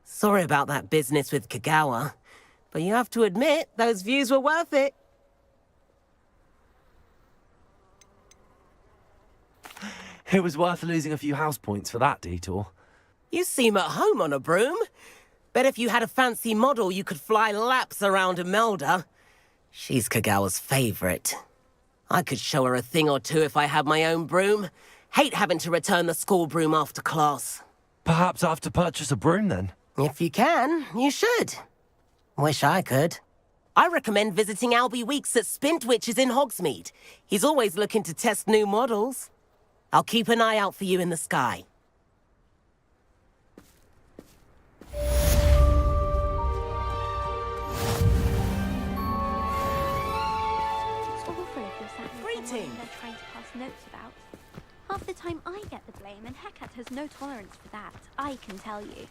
Sorry about that business with Kagawa, but you have to admit, those views were worth it. It was worth losing a few house points for that detour. You seem at home on a broom. Bet if you had a fancy model, you could fly laps around Imelda. She's Kagawa's favorite. I could show her a thing or two if I had my own broom. Hate having to return the school broom after class. Perhaps I have to purchase a broom then. If you can, you should. Wish I could. I recommend visiting Albie Weeks at Spintwitches in Hogsmeade. He's always looking to test new models. I'll keep an eye out for you in the sky. Greetings. They're trying to pass notes about. Half the time I get the blame, and Hecate has no tolerance for that. I can tell you.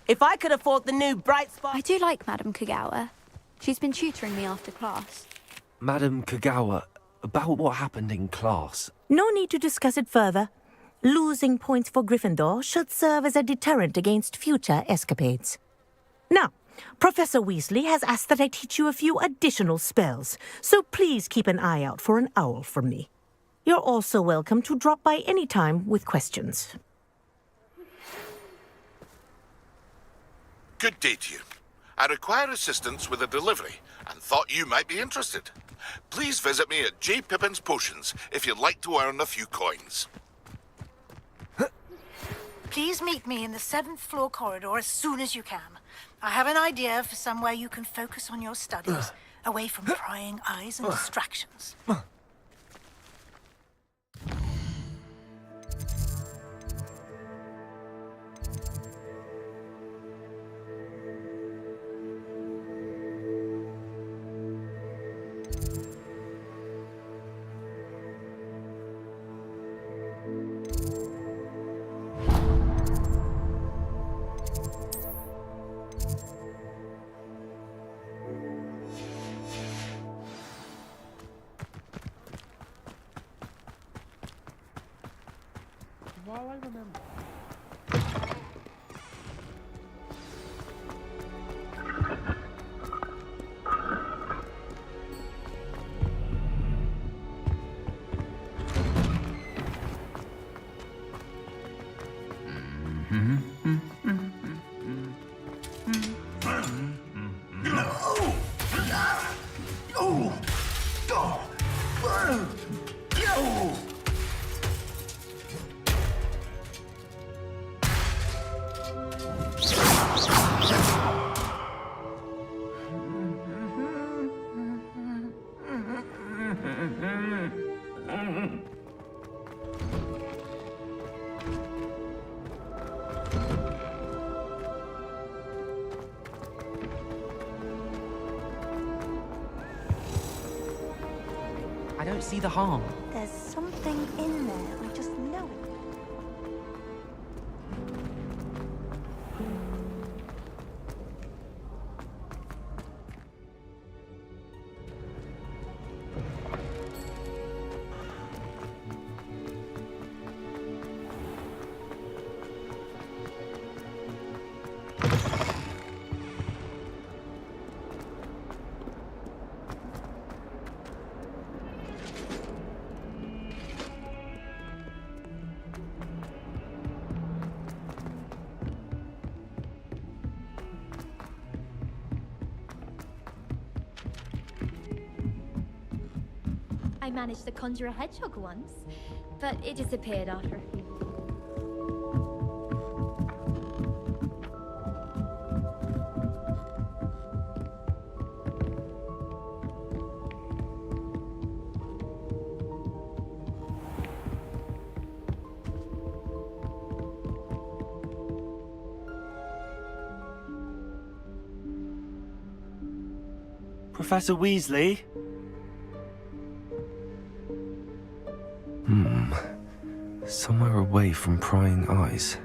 If I could afford the new bright spot... I do like Madame Kagawa. She's been tutoring me after class. Madam Kagawa, about what happened in class. No need to discuss it further. Losing points for Gryffindor should serve as a deterrent against future escapades. Now, Professor Weasley has asked that I teach you a few additional spells, so please keep an eye out for an owl from me. You're also welcome to drop by any time with questions. Good day to you. I require assistance with a delivery and thought you might be interested. Please visit me at J. Pippin's Potions if you'd like to earn a few coins. Please meet me in the 7th floor corridor as soon as you can. I have an idea for somewhere you can focus on your studies, away from prying eyes and distractions. I don't see the harm. There's something in there. I just know it. I managed to conjure a hedgehog once, but it disappeared after a few. Professor Weasley? Somewhere away from prying eyes.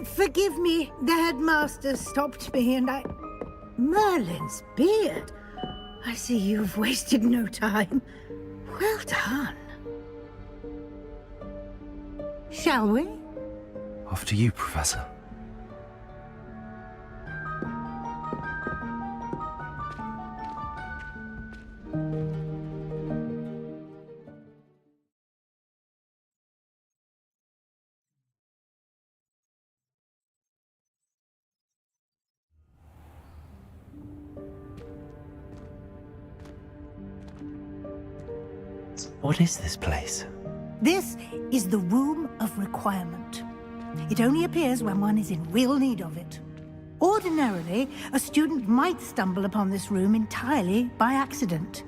Forgive me, the headmaster stopped me and I... Merlin's beard. I see you've wasted no time. Well done. Shall we? After you, Professor. What is this place? This is the Room of Requirement. It only appears when one is in real need of it. Ordinarily, a student might stumble upon this room entirely by accident.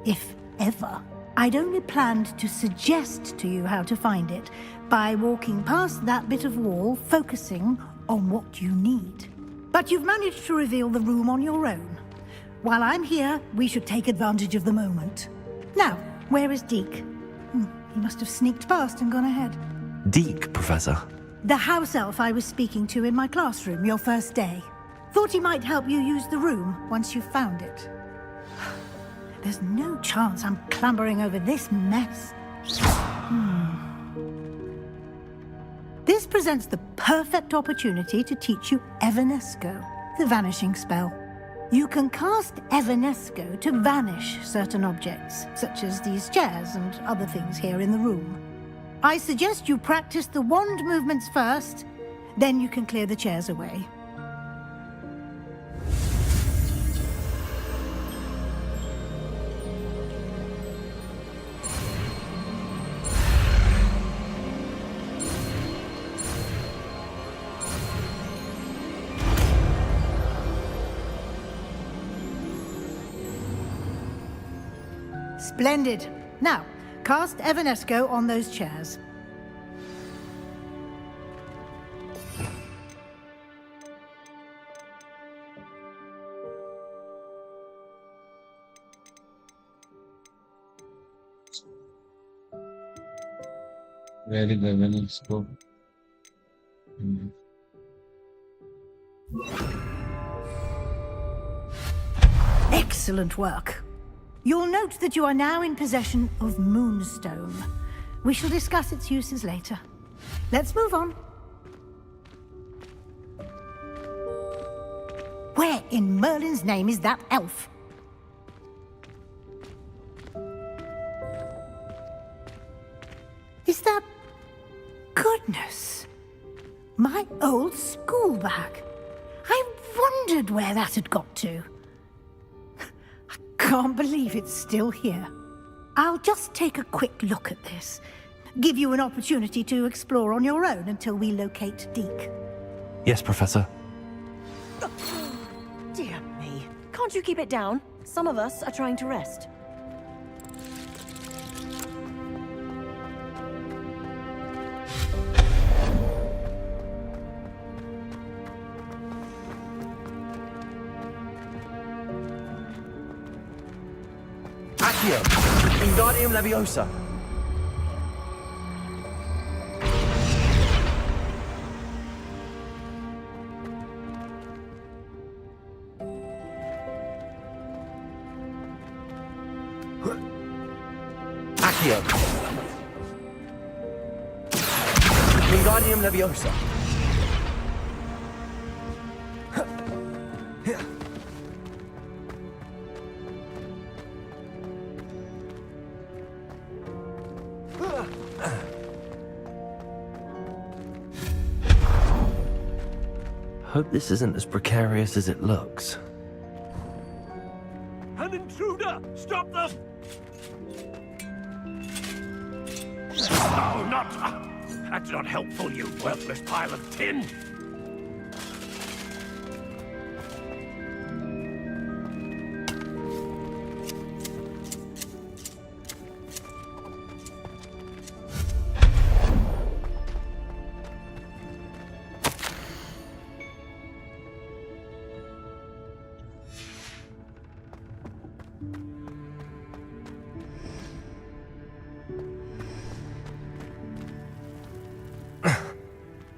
If ever. I'd only planned to suggest to you how to find it by walking past that bit of wall, focusing on what you need. But you've managed to reveal the room on your own. While I'm here, we should take advantage of the moment. Now, where is Deke? He must have sneaked past and gone ahead. Deke, Professor? The house elf I was speaking to in my classroom your first day. Thought he might help you use the room once you found it. There's no chance I'm clambering over this mess. This presents the perfect opportunity to teach you Evanesco, the vanishing spell. You can cast Evanesco to vanish certain objects, such as these chairs and other things here in the room. I suggest you practice the wand movements first, then you can clear the chairs away. Splendid. Now, cast Evanesco on those chairs. Where is the evidence go? Excellent work. You'll note that you are now in possession of Moonstone. We shall discuss its uses later. Let's move on. Where in Merlin's name is that elf? Is that... Goodness! My old school bag. I wondered where that had got to. Can't believe it's still here. I'll just take a quick look at this. Give you an opportunity to explore on your own until we locate Deke. Yes, Professor. Dear me. Can't you keep it down? Some of us are trying to rest. Accio! Wingardium Leviosa! Accio! Wingardium Leviosa! Hope this isn't as precarious as it looks. An intruder! Stop them! Oh, not... That's not helpful, you worthless pile of tin!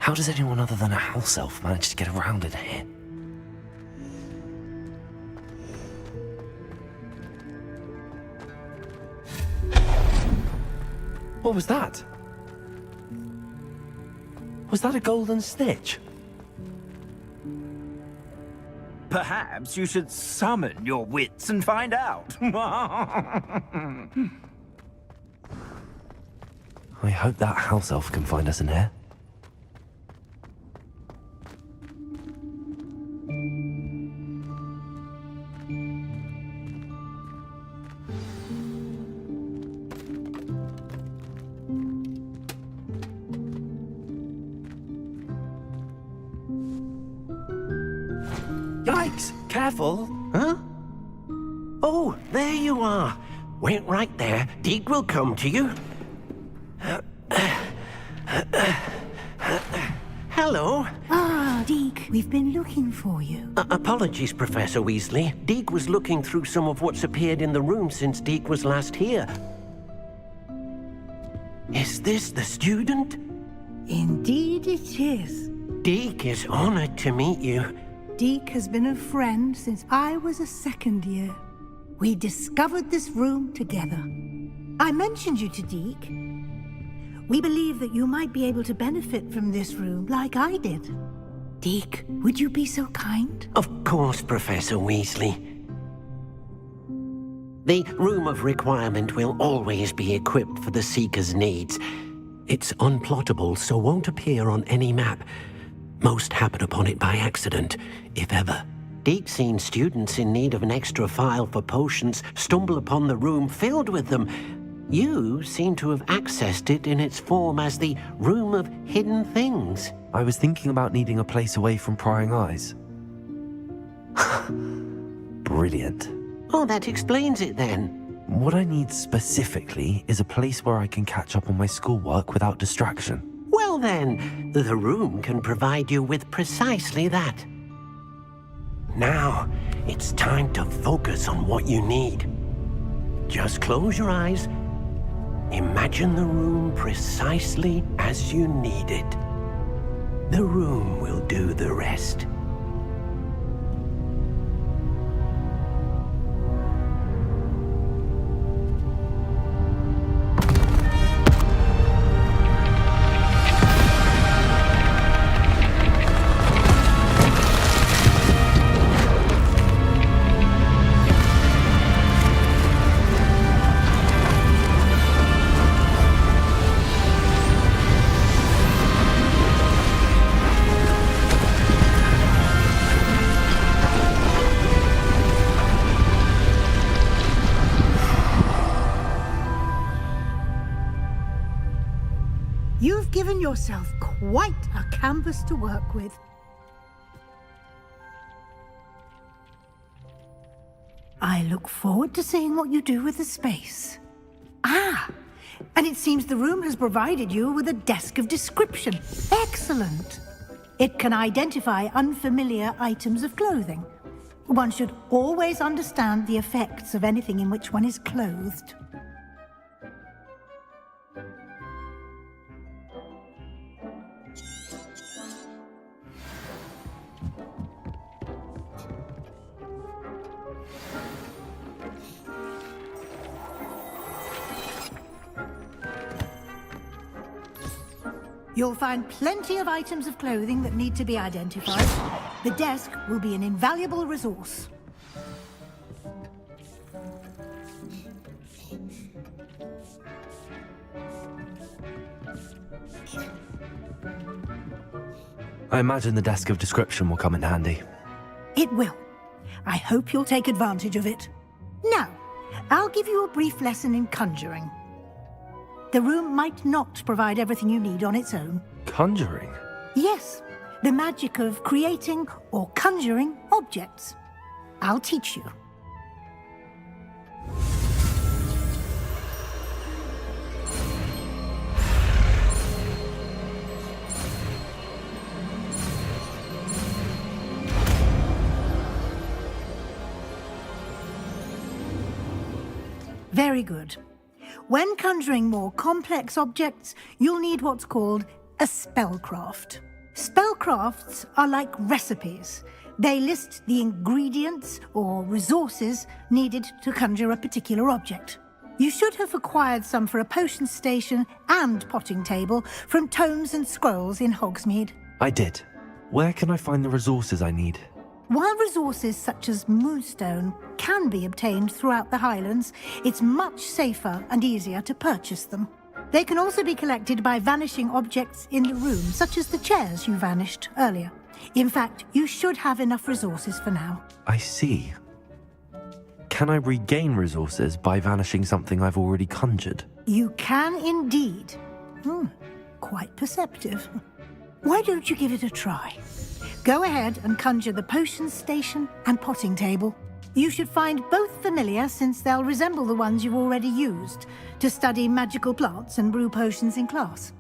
How does anyone other than a house elf manage to get around in here? What was that? Was that a golden snitch? Perhaps you should summon your wits and find out. I hope that house elf can find us in here. Yikes! Careful! Huh? Oh, there you are. Wait right there. Deke will come to you. Hello. Ah, Deke, we've been looking for you. Apologies, Professor Weasley. Deke was looking through some of what's appeared in the room since Deke was last here. Is this the student? Indeed it is. Deke is honored to meet you. Deke has been a friend since I was a second year. We discovered this room together. I mentioned you to Deke. We believe that you might be able to benefit from this room like I did. Deke, would you be so kind? Of course, Professor Weasley. The Room of Requirement will always be equipped for the Seeker's needs. It's unplottable, so won't appear on any map. Most happen upon it by accident, if ever. Deke's seen students in need of an extra file for potions stumble upon the room filled with them. You seem to have accessed it in its form as the Room of Hidden Things. I was thinking about needing a place away from prying eyes. Brilliant. Oh, that explains it then. What I need specifically is a place where I can catch up on my schoolwork without distraction. Well then, the room can provide you with precisely that. Now, it's time to focus on what you need. Just close your eyes. Imagine the room precisely as you need it. The room will do the rest. You've given yourself quite a canvas to work with. I look forward to seeing what you do with the space. Ah, and it seems the room has provided you with a desk of description. Excellent. It can identify unfamiliar items of clothing. One should always understand the effects of anything in which one is clothed. You'll find plenty of items of clothing that need to be identified. The desk will be an invaluable resource. I imagine the desk of description will come in handy. It will. I hope you'll take advantage of it. Now, I'll give you a brief lesson in conjuring. The room might not provide everything you need on its own. Conjuring? Yes, the magic of creating or conjuring objects. I'll teach you. Very good. When conjuring more complex objects, you'll need what's called a spellcraft. Spellcrafts are like recipes. They list the ingredients or resources needed to conjure a particular object. You should have acquired some for a potion station and potting table from tomes and scrolls in Hogsmeade. I did. Where can I find the resources I need? While resources such as moonstone can be obtained throughout the Highlands, it's much safer and easier to purchase them. They can also be collected by vanishing objects in the room, such as the chairs you vanished earlier. In fact, you should have enough resources for now. I see. Can I regain resources by vanishing something I've already conjured? You can indeed. Quite perceptive. Why don't you give it a try? Go ahead and conjure the potion station and potting table. You should find both familiar, since they'll resemble the ones you've already used to study magical plants and brew potions in class.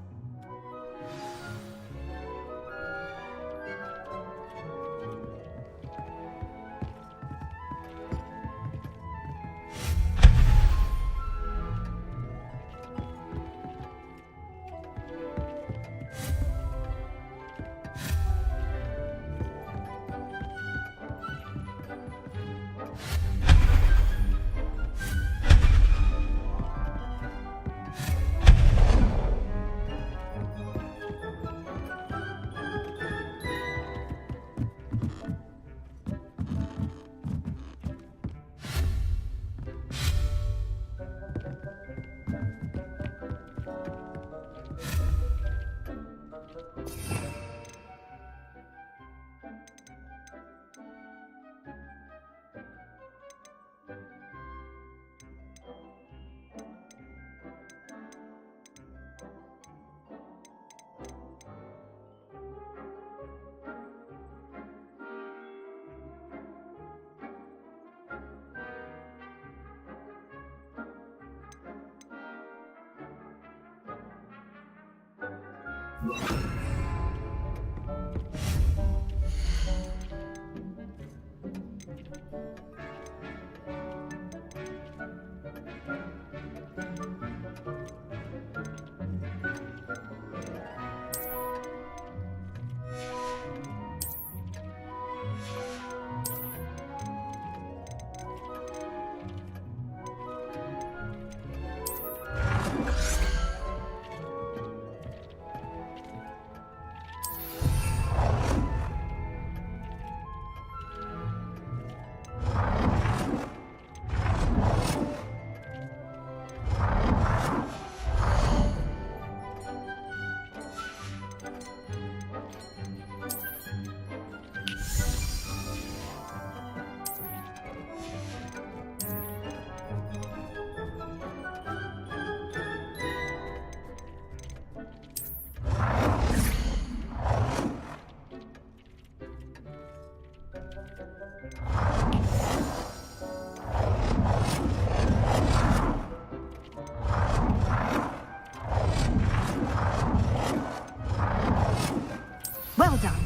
Well done.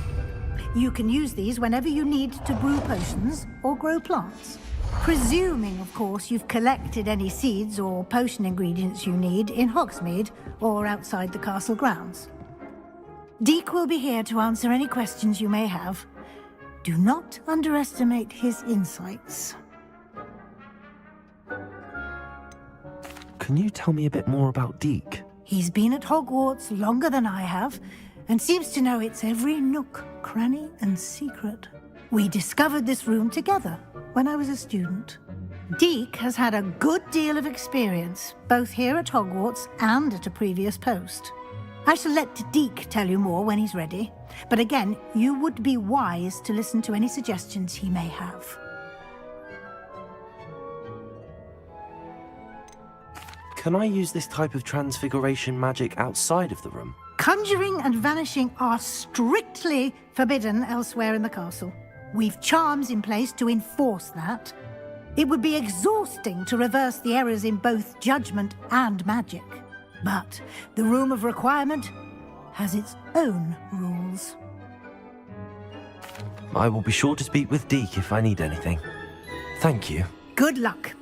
You can use these whenever you need to brew potions or grow plants. Presuming, of course, you've collected any seeds or potion ingredients you need in Hogsmeade or outside the castle grounds. Deke will be here to answer any questions you may have. Do not underestimate his insights. Can you tell me a bit more about Deke? He's been at Hogwarts longer than I have, and seems to know its every nook, cranny, and secret. We discovered this room together when I was a student. Deke has had a good deal of experience, both here at Hogwarts and at a previous post. I shall let Deke tell you more when he's ready, but again, you would be wise to listen to any suggestions he may have. Can I use this type of transfiguration magic outside of the room? Conjuring and vanishing are strictly forbidden elsewhere in the castle. We've charms in place to enforce that. It would be exhausting to reverse the errors in both judgment and magic. But the Room of Requirement has its own rules. I will be sure to speak with Deke if I need anything. Thank you. Good luck.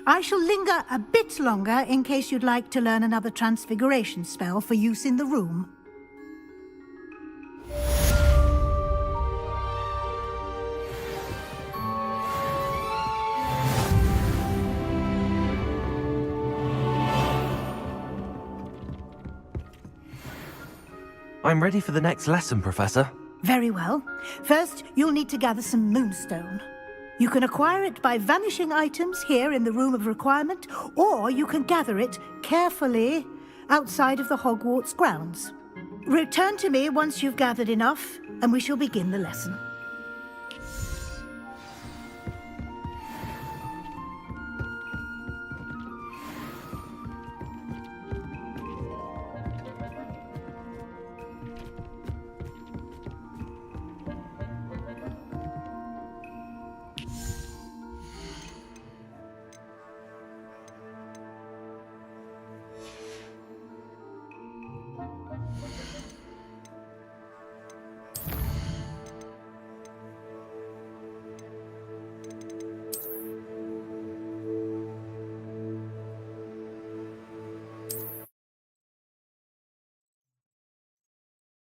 I shall linger a bit longer in case you'd like to learn another transfiguration spell for use in the room. I'm ready for the next lesson, Professor. Very well. First, you'll need to gather some moonstone. You can acquire it by vanishing items here in the Room of Requirement, or you can gather it carefully outside of the Hogwarts grounds. Return to me once you've gathered enough, and we shall begin the lesson.